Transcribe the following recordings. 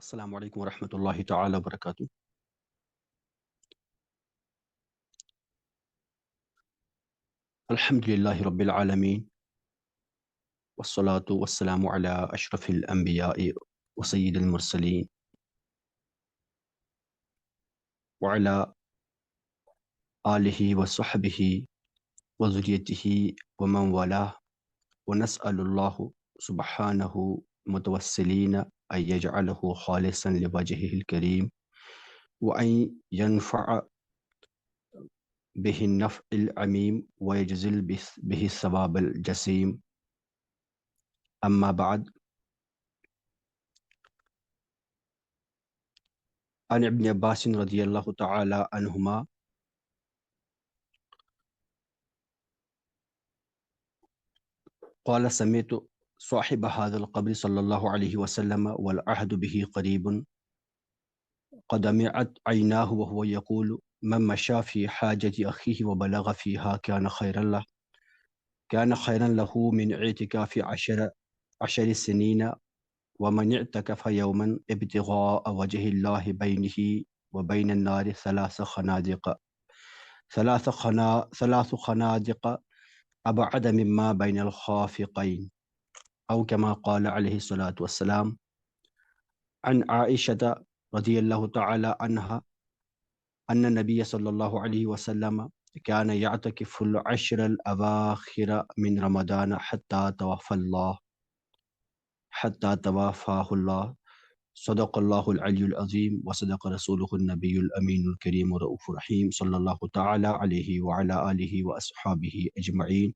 السلام علیکم ورحمۃ اللہ تعالی وبرکاتہ۔ الحمد للہ رب العالمین والصلاة والسلام علی اشرف الانبیاء وسید المرسلین وعلی آلہ وصحبہ وذریتہ ومن والاہ، ونسأل اللہ سبحانہ متوسلین ان یجعلہ خالصا لوجہہ الکریم وان ینفع به النفع العمیم ويجزل به الثواب الجسیم، اما بعد۔ عن ابن عباس رضی اللہ تعالی عنہما قال سمعت صاحب هذا القبر صلی اللہ علیہ وسلم والعهد به قریب قد دمعت عیناه وهو يقول من مشى في حاجة أخيه وبلغ فيها كان خيرا له من اعتكاف عشر سنين، ومن اعتكف يوما ابتغاء وجه الله بينه وبين النار ثلاث خنادق أبعد مما بين الخافقين، أو كما قال عليه الصلاة والسلام۔ عن عائشة رضي الله تعالى عنها أن النبي صلى الله عليه وسلم كان يعتكف العشر الأواخر من رمضان حتى توفاه الله، صدق الله العلي العظيم وصدق رسوله النبي الأمين الكريم الرؤوف الرحيم، صلى الله تعالى عليه وعلى آله وأصحابه أجمعين۔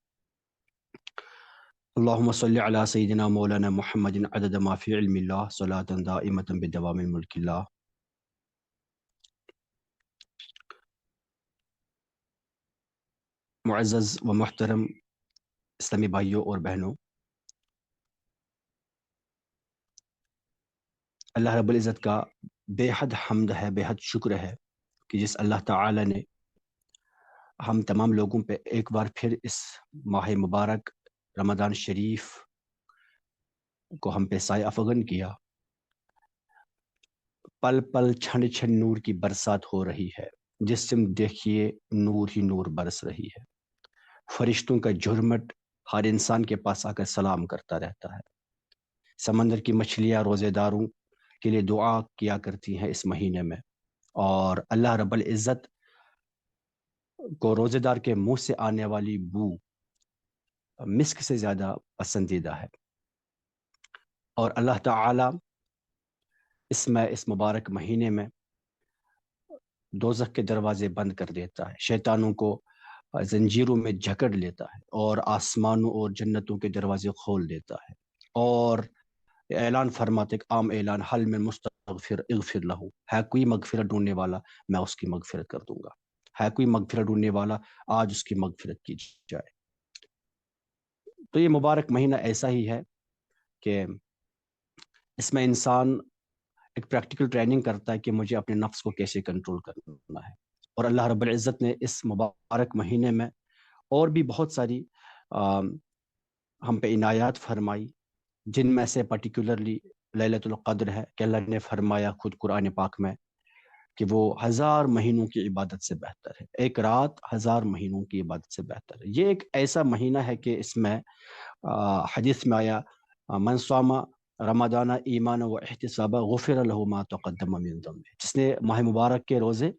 اللهم صل على سيدنا مولانا محمد عدد ما في علم الله، صلاة دائمة بدوام الملك الله۔ معزز و محترم اسلامی بھائیوں اور بہنوں، اللہ رب العزت کا بے حد حمد ہے، بے حد شکر ہے کہ جس اللہ تعالی نے ہم تمام لوگوں پہ ایک بار پھر اس ماہ مبارک رمضان شریف کو ہم پہ سایہ افغن کیا۔ پل پل چھن چھن نور کی برسات ہو رہی ہے، جسم دیکھیے نور ہی نور برس رہی ہے۔ فرشتوں کا جھرمٹ ہر انسان کے پاس آ کر سلام کرتا رہتا ہے۔ سمندر کی مچھلیاں روزے داروں کے لیے دعا کیا کرتی ہیں اس مہینے میں، اور اللہ رب العزت کو روزے دار کے منہ سے آنے والی بو مسک سے زیادہ پسندیدہ ہے، اور اللہ تعالی اس مبارک مہینے میں دوزخ کے دروازے بند کر دیتا ہے، شیطانوں کو زنجیروں میں جکڑ لیتا ہے، اور آسمانوں اور جنتوں کے دروازے کھول دیتا ہے، اور اعلان فرماتے، ایک عام اعلان، حل من مستغفر اغفر لہ، ہے کوئی مغفرت ڈھونڈنے والا میں اس کی مغفرت کر دوں گا، ہے کوئی مغفرت ڈھونڈنے والا آج اس کی مغفرت کی جائے۔ تو یہ مبارک مہینہ ایسا ہی ہے کہ اس میں انسان ایک پریکٹیکل ٹریننگ کرتا ہے کہ مجھے اپنے نفس کو کیسے کنٹرول کرنا ہے، اور اللہ رب العزت نے اس مبارک مہینے میں اور بھی بہت ساری ہم پہ عنایات فرمائی، جن میں سے پرٹیکولرلی لیلۃ القدر ہے کہ اللہ نے فرمایا خود قرآن پاک میں کہ وہ 1000 مہینوں کی عبادت سے بہتر ہے، ایک رات 1000 مہینوں کی عبادت سے بہتر ہے۔ یہ ایک ایسا مہینہ ہے کہ اس میں حدیث میں آیا من صام رمضان ایمان و احتسابا غفر له ما تقدم من ذنبه، جس نے ماہ مبارک کے روزے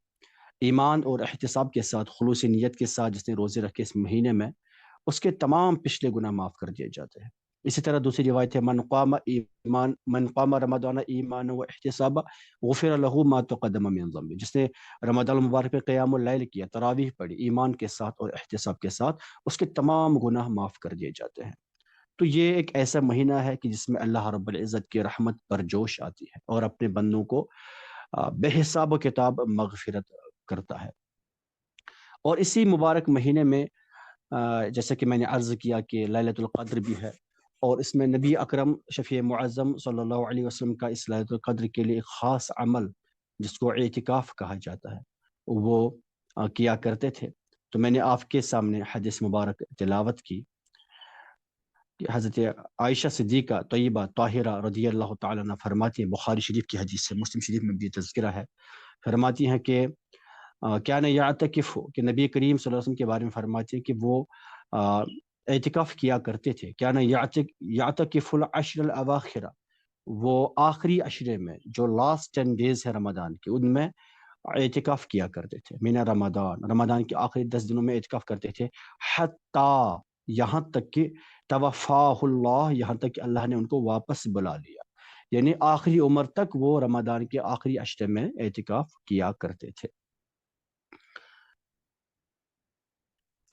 ایمان اور احتساب کے ساتھ، خلوص نیت کے ساتھ جس نے روزے رکھے اس مہینے میں، اس کے تمام پچھلے گناہ معاف کر دیے جاتے ہیں۔ اسی طرح دوسری روایت ہے من قام رمضان ایمان و احتسابا غفر له ما تقدم من ذنبه، جس نے رمضان المبارک میں قیام اللیل کیا، تراویح پڑھی ایمان کے ساتھ اور احتساب کے ساتھ، اس کے تمام گناہ معاف کر دیے جاتے ہیں۔ تو یہ ایک ایسا مہینہ ہے کہ جس میں اللہ رب العزت کی رحمت پر جوش آتی ہے اور اپنے بندوں کو بے حساب و کتاب مغفرت کرتا ہے۔ اور اسی مبارک مہینے میں جیسا کہ میں نے عرض کیا کہ لیلۃ القدر بھی ہے، اور اس میں نبی اکرم شفیع معظم صلی اللہ علیہ وسلم کا اس لیلۃ القدر کے لیے ایک خاص عمل جس کو اعتکاف کہا جاتا ہے وہ کیا کرتے تھے۔ تو میں نے آپ کے سامنے حدیث مبارک تلاوت کی۔ کہ حضرت عائشہ صدیقہ طیبہ طاہرہ رضی اللہ تعالیٰ عنہ فرماتی ہیں، بخاری شریف کی حدیث ہے، مسلم شریف میں بھی تذکرہ ہے، فرماتی ہیں کہ کیا نہ یعتکف، کہ نبی کریم صلی اللہ علیہ وسلم کے بارے میں فرماتے ہیں کہ وہ اعتکاف کیا کرتے تھے، کیا نہ یعتکف العشر الاواخر، وہ آخری عشرے میں جو لاسٹ 10 ڈیز ہے رمضان کے، ان میں اعتکاف کیا کرتے تھے، من رمضان، رمضان کے آخری 10 دنوں میں اعتکاف کرتے تھے، حتی، یہاں تک کہ توفاہ اللہ، یہاں تک کہ اللہ نے ان کو واپس بلا لیا، یعنی آخری عمر تک وہ رمضان کے آخری عشرے میں اعتکاف کیا کرتے تھے۔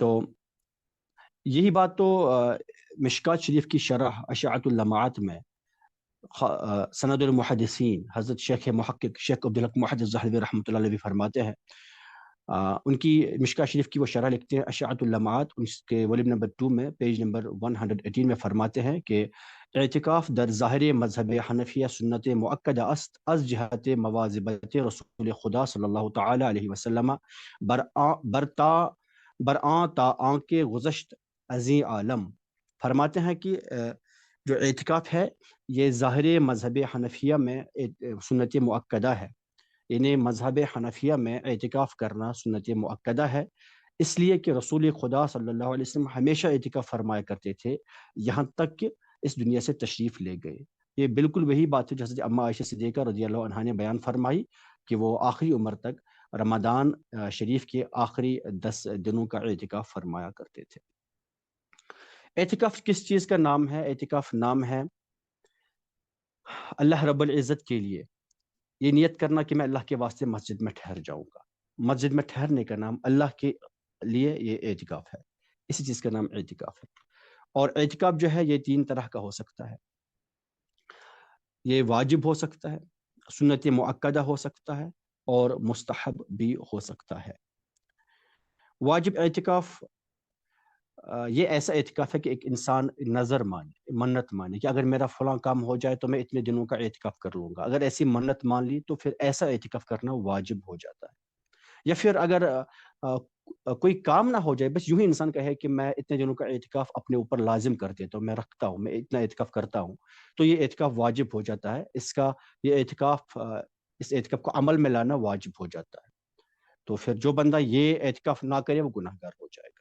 تو یہی بات تو مشکات شریف کی شرح اشاعت اللمعات میں سند المحدثین حضرت شیخ محقق شیخ عبدالحق محدث زہروی رحمۃ اللہ علیہ بھی فرماتے ہیں، ان کی مشکات شریف کی وہ شرح لکھتے ہیں اشاعت اللمعات، اس کے والیوم نمبر 2 میں پیج نمبر 118 میں فرماتے ہیں کہ اعتکاف در ظاہر مذہب حنفیہ سنت مؤکدہ است از جہت مواظبت رسول خدا صلی اللہ تعالی علیہ وسلم برآں تا آنکھ گزشت عظیم عالم۔ فرماتے ہیں کہ جو اعتکاف ہے یہ ظاہر مذہب حنفیہ میں سنت مؤکدہ ہے، یعنی مذہب حنفیہ میں اعتکاف کرنا سنت مؤکدہ ہے، اس لیے کہ رسول خدا صلی اللہ علیہ وسلم ہمیشہ اعتکاف فرمایا کرتے تھے یہاں تک کہ اس دنیا سے تشریف لے گئے۔ یہ بالکل وہی بات ہے جو حضرت اما عائشہ صدیقہ رضی اللہ عنہا نے بیان فرمائی کہ وہ آخری عمر تک رمضان شریف کے آخری 10 دنوں کا اعتکاف فرمایا کرتے تھے۔ اعتکاف کس چیز کا نام ہے؟ اعتکاف نام ہے اللہ رب العزت کے لیے یہ نیت کرنا کہ میں اللہ کے واسطے مسجد میں ٹھہر جاؤں گا۔ مسجد میں ٹھہرنے کا نام اللہ کے لیے یہ اعتکاف ہے، اسی چیز کا نام اعتکاف ہے۔ اور اعتکاف جو ہے یہ 3 طرح کا ہو سکتا ہے، یہ واجب ہو سکتا ہے، سنت مؤکدہ ہو سکتا ہے، اور مستحب بھی ہو سکتا ہے۔ واجب اعتکاف یہ ایسا اعتکاف ہے کہ ایک انسان نظر مانے، منت مانے کہ اگر میرا فلاں کام ہو جائے تو میں اتنے دنوں کا اعتکاف کر لوں گا، اگر ایسی منت مان لی تو پھر ایسا اعتکاف کرنا واجب ہو جاتا ہے۔ یا پھر اگر کوئی کام نہ ہو جائے، بس یوں ہی انسان کہے کہ میں اتنے دنوں کا اعتکاف اپنے اوپر لازم کر دیتا ہوں، میں رکھتا ہوں، میں اتنا اعتکاف کرتا ہوں، تو یہ اعتکاف واجب ہو جاتا ہے، اس اعتکاف کو عمل میں لانا واجب ہو جاتا ہے۔ تو پھر جو بندہ یہ اعتکاف نہ کرے وہ گناہ گار ہو جائے گا۔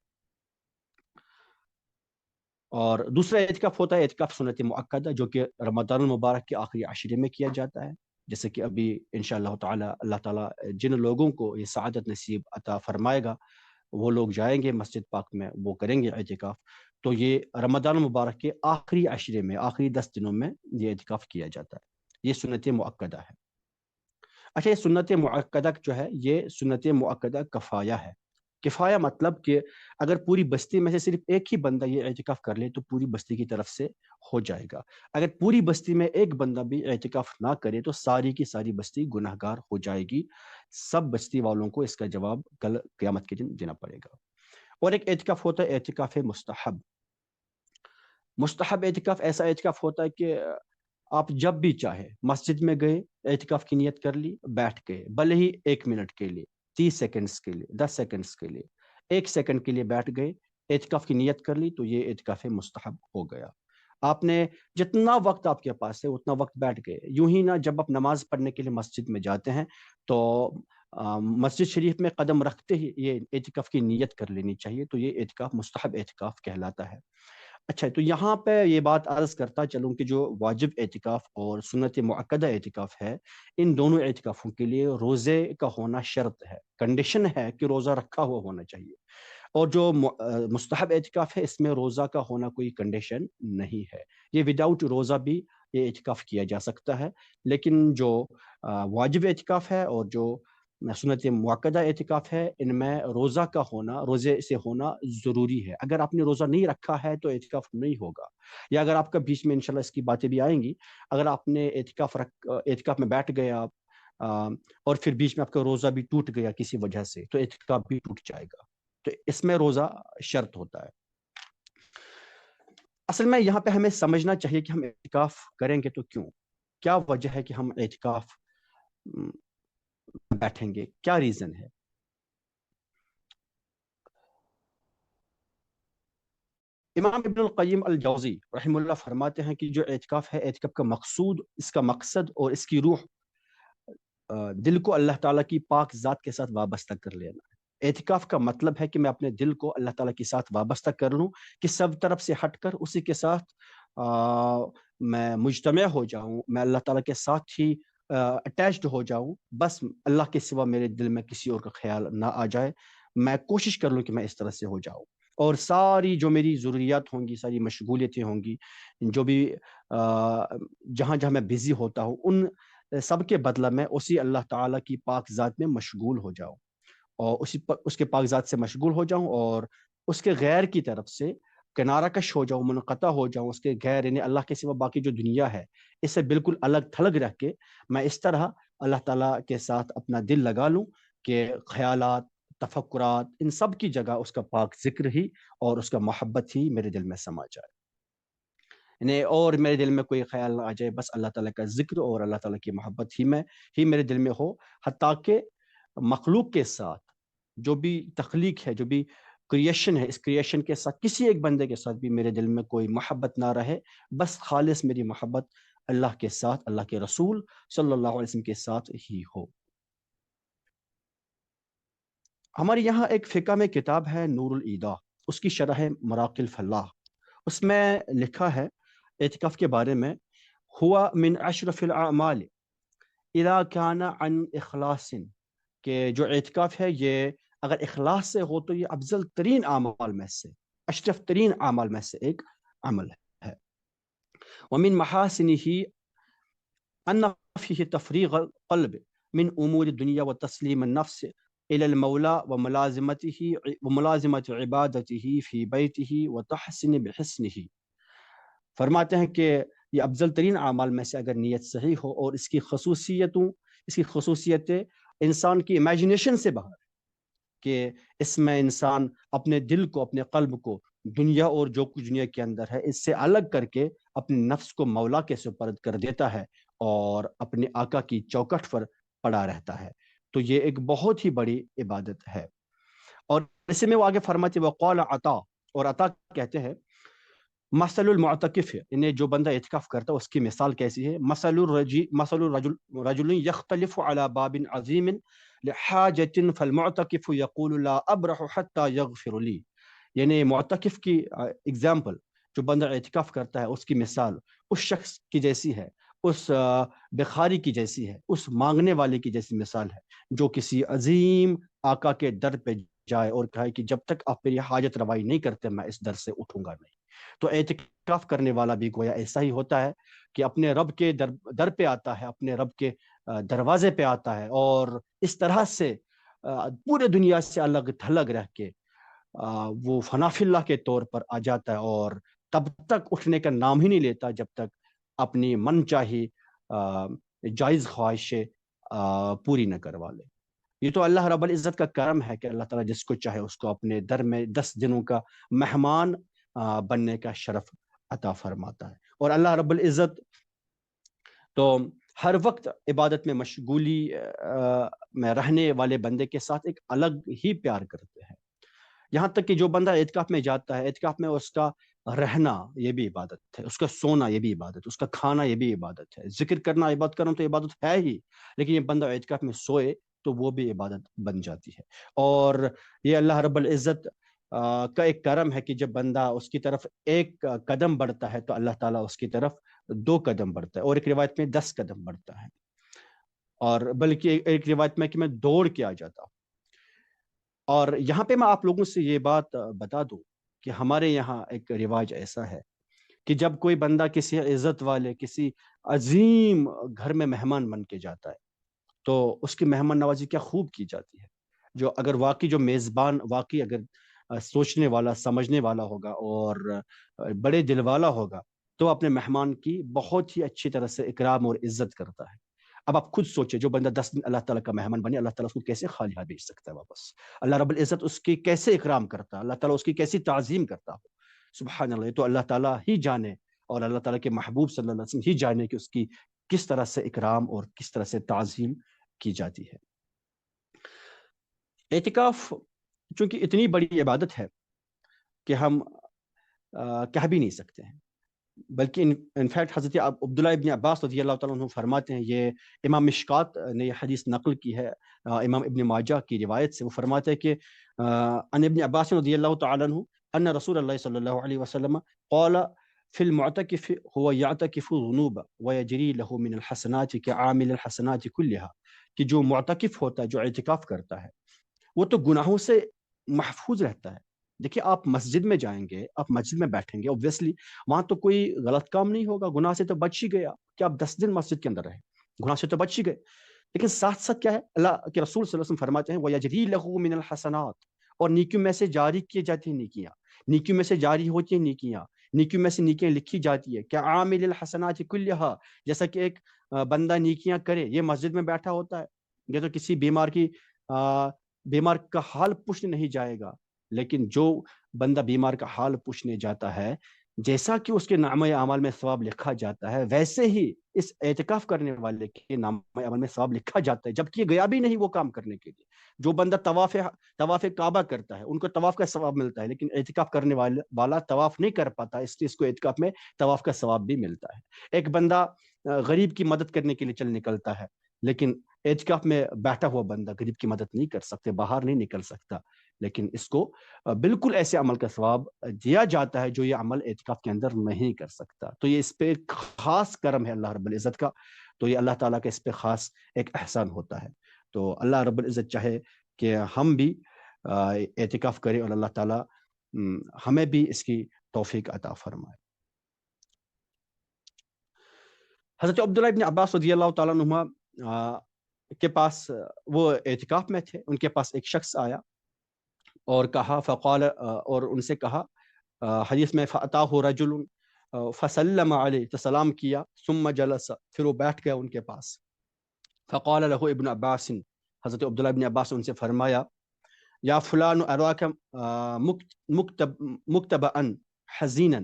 اور دوسرا اعتکاف ہوتا ہے اعتکاف سنت مؤکدہ، جو کہ رمضان المبارک کے آخری عشرے میں کیا جاتا ہے، جیسے کہ ابھی انشاءاللہ تعالی اللہ تعالیٰ جن لوگوں کو یہ سعادت نصیب عطا فرمائے گا وہ لوگ جائیں گے مسجد پاک میں، وہ کریں گے اعتکاف۔ تو یہ رمضان المبارک کے آخری عشرے میں، آخری 10 دنوں میں یہ اعتکاف کیا جاتا ہے، یہ سنت مؤکدہ ہے۔ اچھا، یہ سنت مؤکدہ جو ہے یہ سنت مؤکدہ کفایہ ہے۔ کفایہ مطلب کہ اگر پوری بستی میں سے صرف ایک ہی بندہ یہ اعتکاف کر لے تو پوری بستی کی طرف سے ہو جائے گا، اگر پوری بستی میں ایک بندہ بھی اعتکاف نہ کرے تو ساری کی ساری بستی گناہ گار ہو جائے گی، سب بستی والوں کو اس کا جواب کل قیامت کے دن دینا پڑے گا۔ اور ایک اعتکاف ہوتا ہے اعتکاف مستحب۔ مستحب اعتکاف ایسا اعتکاف ہوتا ہے کہ آپ جب بھی چاہے مسجد میں گئے، اعتکاف کی نیت کر لی، بیٹھ گئے، بھلے ہی 1 منٹ کے لیے، 30 سیکنڈز کے لیے، 10 سیکنڈز کے لیے، 1 سیکنڈ کے لیے بیٹھ گئے، اعتکاف کی نیت کر لی، تو یہ اعتکاف مستحب ہو گیا۔ آپ نے جتنا وقت آپ کے پاس ہے اتنا وقت بیٹھ گئے، یوں ہی نہ جب آپ نماز پڑھنے کے لیے مسجد میں جاتے ہیں تو مسجد شریف میں قدم رکھتے ہی یہ اعتکاف کی نیت کر لینی چاہیے، تو یہ اعتکاف مستحب اعتکاف کہلاتا ہے۔ اچھا، تو یہاں پہ یہ بات عرض کرتا چلوں کہ جو واجب اعتکاف اور سنت مؤکدہ اعتکاف ہے، ان دونوں اعتکافوں کے لیے روزے کا ہونا شرط ہے، کنڈیشن ہے کہ روزہ رکھا ہوا ہونا چاہیے۔ اور جو مستحب اعتکاف ہے اس میں روزہ کا ہونا کوئی کنڈیشن نہیں ہے، یہ وداؤٹ روزہ بھی یہ اعتکاف کیا جا سکتا ہے۔ لیکن جو واجب اعتکاف ہے اور جو سنت مؤکدہ اعتکاف ہے، ان میں روزہ کا ہونا، روزے سے ہونا ضروری ہے۔ اگر آپ نے روزہ نہیں رکھا ہے تو اعتکاف نہیں ہوگا، یا اگر آپ کا بیچ میں انشاءاللہ اس کی باتیں بھی آئیں گی، اگر آپ نے اعتکاف میں بیٹھ گئے آپ اور پھر بیچ میں آپ کا روزہ بھی ٹوٹ گیا کسی وجہ سے تو اعتکاف بھی ٹوٹ جائے گا، تو اس میں روزہ شرط ہوتا ہے۔ اصل میں یہاں پہ ہمیں سمجھنا چاہیے کہ ہم اعتکاف کریں گے تو کیوں، کیا وجہ ہے کہ ہم اعتکاف بیٹھیں گے، کیا ریزن ہے۔ امام ابن القیم الجوزی رحم اللہ فرماتے ہیں کہ جو اعتکاف ہے، اعتکاف کا مقصود، اس کا مقصد اور اس کی روح دل کو اللہ تعالیٰ کی پاک ذات کے ساتھ وابستہ کر لینا ہے۔ اعتکاف کا مطلب ہے کہ میں اپنے دل کو اللہ تعالیٰ کے ساتھ وابستہ کر لوں، کہ سب طرف سے ہٹ کر اسی کے ساتھ میں مجتمع ہو جاؤں، میں اللہ تعالیٰ کے ساتھ ہی اٹیچڈ ہو جاؤں، بس اللہ کے سوا میرے دل میں کسی اور کا خیال نہ آ جائے۔ میں کوشش کر لوں کہ میں اس طرح سے ہو جاؤں، اور ساری جو میری ضروریات ہوں گی، ساری مشغولیتیں ہوں گی، جو بھی جہاں جہاں میں بزی ہوتا ہوں، ان سب کے بدلہ میں اسی اللہ تعالیٰ کی پاک ذات میں مشغول ہو جاؤں، اور اس کے پاک ذات سے مشغول ہو جاؤں، اور اس کے غیر کی طرف سے کنارہ کش ہو جاؤں، منقطع ہو جاؤں، اس کے غیر یعنی اللہ کے سوا باقی جو دنیا ہے اس سے بالکل الگ تھلگ رہ کے میں اس طرح اللہ تعالیٰ کے ساتھ اپنا دل لگا لوں کہ خیالات، تفکرات، ان سب کی جگہ اس کا پاک ذکر ہی اور اس کا محبت ہی میرے دل میں سما جائے، یعنی اور میرے دل میں کوئی خیال نہ آ جائے، بس اللہ تعالیٰ کا ذکر اور اللہ تعالیٰ کی محبت ہی میرے دل میں ہو، حتیٰ کہ مخلوق کے ساتھ جو بھی تخلیق ہے، جو بھی کریشن ہے، اس کریشن کے ساتھ کسی ایک بندے کے ساتھ بھی میرے دل میں کوئی محبت نہ رہے، بس خالص میری محبت اللہ کے ساتھ، اللہ کے رسول صلی اللہ علیہ وسلم کے ساتھ ہی ہو۔ ہمارے یہاں ایک فقہ میں کتاب ہے نور الایداح، اس کی شرح ہے مراقی الفلاح، اس میں لکھا ہے اعتکاف کے بارے میں، ہوا من اشرف الاعمال اذا کان عن اخلاص، کہ جو اعتکاف ہے یہ اگر اخلاص سے ہو تو یہ افضل ترین اعمال میں سے، اشرف ترین اعمال میں سے ایک عمل ہے۔ ومن محاسنه ان فيه تفریغ القلب من امور الدنیا وتسلیم النفس الى المولى وملازمة عبادته في بیته وتحسن بحسنه، فرماتے ہیں کہ یہ افضل ترین اعمال میں سے اگر نیت صحیح ہو اور اس کی خصوصیتیں انسان کی امیجنیشن سے باہر، کہ اس میں انسان اپنے دل کو، اپنے قلب کو دنیا اور جو کچھ دنیا کے اندر ہے اس سے الگ کر کے اپنے نفس کو مولا کے سپرد کر دیتا ہے اور اپنے آقا کی چوکٹ پر پڑا رہتا ہے، تو یہ ایک بہت ہی بڑی عبادت ہے۔ اور اسی میں وہ آگے فرماتے وقال عطا، اور عطا کہتے ہیں مثل المعتکف، انہیں جو بندہ اعتکاف کرتا ہے اس کی مثال کیسی ہے، مثل رجل یختلف علی باب عظیم لحاجت فالمعتکف یقول لا ابرح حتی یغفر لی، یعنی معتکف کی اگزامپل، جو بندہ اعتکاف کرتا ہے اس کی مثال اس شخص کی جیسی ہے، اس بخاری کی جیسی ہے، اس مانگنے والے کی جیسی مثال ہے جو کسی عظیم آقا کے در پہ جائے اور کہے کہ جب تک آپ میری حاجت روائی نہیں کرتے میں اس در سے اٹھوں گا نہیں۔ تو اعتکاف کرنے والا بھی گویا ایسا ہی ہوتا ہے کہ اپنے رب کے در پہ آتا ہے، اپنے رب کے دروازے پہ آتا ہے، اور اس طرح سے پورے دنیا سے الگ تھلگ رہ کے وہ فنا فی اللہ کے طور پر آ جاتا ہے، اور تب تک اٹھنے کا نام ہی نہیں لیتا جب تک اپنی من چاہی جائز خواہشیں پوری نہ کروا لے۔ یہ تو اللہ رب العزت کا کرم ہے کہ اللہ تعالیٰ جس کو چاہے اس کو اپنے در میں 10 دنوں کا مہمان بننے کا شرف عطا فرماتا ہے، اور اللہ رب العزت تو ہر وقت عبادت میں مشغولی میں رہنے والے بندے کے ساتھ ایک الگ ہی پیار کرتے ہیں، یہاں تک کہ جو بندہ اعتکاف میں جاتا ہے، اعتکاف میں اس کا رہنا یہ بھی عبادت ہے، اس کا سونا یہ بھی عبادت ہے، اس کا کھانا یہ بھی عبادت ہے، ذکر کرنا عبادت کرنا تو عبادت ہے ہی، لیکن یہ بندہ اعتکاف میں سوئے تو وہ بھی عبادت بن جاتی ہے، اور یہ اللہ رب العزت کا ایک کرم ہے کہ جب بندہ اس کی طرف ایک قدم بڑھتا ہے تو اللہ تعالیٰ اس کی طرف 2 قدم بڑھتا ہے، اور ایک روایت میں 10 قدم بڑھتا ہے، اور بلکہ ایک روایت میں کہ میں دوڑ کے آ جاتا ہوں۔ اور یہاں پہ میں آپ لوگوں سے یہ بات بتا دوں کہ ہمارے یہاں ایک رواج ایسا ہے کہ جب کوئی بندہ کسی عزت والے، کسی عظیم گھر میں مہمان بن کے جاتا ہے تو اس کی مہمان نوازی کیا خوب کی جاتی ہے، جو اگر واقعی جو میزبان واقعی اگر سوچنے والا، سمجھنے والا ہوگا اور بڑے دل والا ہوگا تو اپنے مہمان کی بہت ہی اچھی طرح سے اکرام اور عزت کرتا ہے۔ اب آپ خود سوچیں، جو بندہ 10 دن اللہ تعالیٰ کا مہمان بنے، اللہ تعالیٰ اس کو کیسے خالی ہاتھ بھیج سکتا ہے واپس؟ اللہ رب العزت اس کی کیسے اکرام کرتا ہے، اللہ تعالیٰ اس کی کیسی تعظیم کرتا ہو، سبحان اللہ، یہ تو اللہ تعالیٰ ہی جانے، اور اللہ تعالیٰ کے محبوب صلی اللہ علیہ وسلم ہی جانے کہ اس کی کس طرح سے اکرام اور کس طرح سے تعظیم کی جاتی ہے۔ اعتکاف چونکہ اتنی بڑی عبادت ہے کہ ہم کہہ بھی نہیں سکتے ہیں. بلکہ انفیکٹ حضرت عبداللہ ابن عباس رضی اللہ تعالیٰ عنہ فرماتے ہیں، یہ امام مشکات نے یہ حدیث نقل کی ہے امام ابن ماجہ کی روایت سے. وہ فرماتے ہیں کہ ان ابن عباس رضی اللہ تعالیٰ عنہ ان رسول اللہ صلی اللہ علیہ وسلم قال فی المعتکف هو یعتکف الذنوب ویجری له من الحسنات کعامل الحسنات کلها، کہ جو معتکف ہوتا ہے، جو اعتکاف کرتا ہے، وہ تو گناہوں سے محفوظ رہتا ہے. دیکھیے آپ مسجد میں جائیں گے، آپ مسجد میں بیٹھیں گے، اوبویسلی وہاں تو کوئی غلط کام نہیں ہوگا، گناہ سے تو بچ ہی گیا کہ آپ 10 دن مسجد کے اندر رہیں، گناہ سے تو بچ ہی گئے. لیکن ساتھ ساتھ کیا ہے، اللہ کے رسول صلی اللہ علیہ وسلم فرماتے ہیں وَيَجْرِي لَهُ مِنَ الْحَسَنَاتِ، اور نیکیوں میں سے جاری کیے جاتی ہیں نیکیاں، نیکیوں میں سے جاری ہوتی ہیں نیکیاں، نیکیوں میں سے نیکیاں لکھی جاتی ہے. کیا عامل الحسنات کلھا، جیسا کہ ایک بندہ نیکیاں کرے، یہ مسجد میں بیٹھا ہوتا ہے، یہ تو کسی بیمار کا حال پوچھنے نہیں جائے گا، لیکن جو بندہ بیمار کا حال پوچھنے جاتا ہے، جیسا کہ اس کے نامہ اعمال میں ثواب لکھا جاتا ہے، ویسے ہی اس اعتکاف کرنے والے کے نامہ اعمال میں ثواب لکھا جاتا ہے، جبکہ یہ گیا بھی نہیں وہ کام کرنے کے لیے. جو بندہ طواف کعبہ کرتا ہے، ان کو طواف کا ثواب ملتا ہے، لیکن اعتکاف کرنے والا طواف نہیں کر پاتا، اس لیے اس کو اعتکاف میں طواف کا ثواب بھی ملتا ہے. ایک بندہ غریب کی مدد کرنے کے لیے چل نکلتا ہے، لیکن اعتکاف میں بیٹھا ہوا بندہ غریب کی مدد نہیں کر سکتے، باہر نہیں نکل سکتا، لیکن اس کو بالکل ایسے عمل کا ثواب دیا جاتا ہے جو یہ عمل اعتکاف کے اندر نہیں کر سکتا. تو یہ اس پہ خاص کرم ہے اللہ رب العزت کا، تو یہ اللہ تعالیٰ کا اس پہ خاص ایک احسان ہوتا ہے. تو اللہ رب العزت چاہے کہ ہم بھی اعتکاف کریں اور اللہ تعالیٰ ہمیں بھی اس کی توفیق عطا فرمائے. حضرت عبداللہ ابن عباس رضی اللہ تعالیٰ عنہما کے پاس، وہ اعتکاف میں تھے، ان کے پاس ایک شخص آیا اور کہا فقال، اور ان سے کہا حدیث میں فَأَتَاهُ رَجُلٌ فَسَلَّمَ عَلَيْهِ، تو سلام کیا، ثم جلس، پھر وہ بیٹھ گیا ان کے پاس. فقال له ابن عباس، حضرت عبداللہ ابن عباس ان سے فرمایا یا فلان اراک مکتبا حزینا،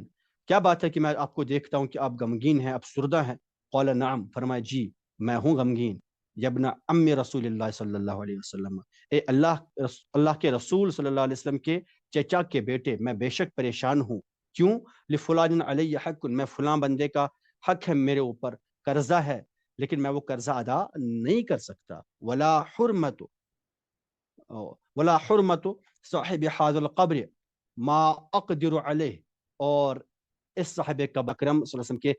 کیا بات ہے کہ میں آپ کو دیکھتا ہوں کہ آپ غمگین ہیں، افسردہ ہیں. قال نعم، فرمایا جی میں ہوں غمگین. یبن ام رسول اللہ صلی اللہ علیہ وسلم، اے اللہ کے رسول صلی اللہ علیہ وسلم کے چچا کے بیٹے، میں بے شک پریشان ہوں. کیوں؟ لفلان علی حق، میں فلاں بندے کا حق ہے میرے اوپر، قرضہ ہے، لیکن میں وہ قرضہ ادا نہیں کر سکتا. ولا حرمت صاحب حاضر القبر ما اقدر علیہ، اور اس صاحب قبر اکرم صلی اللہ علیہ وسلم کے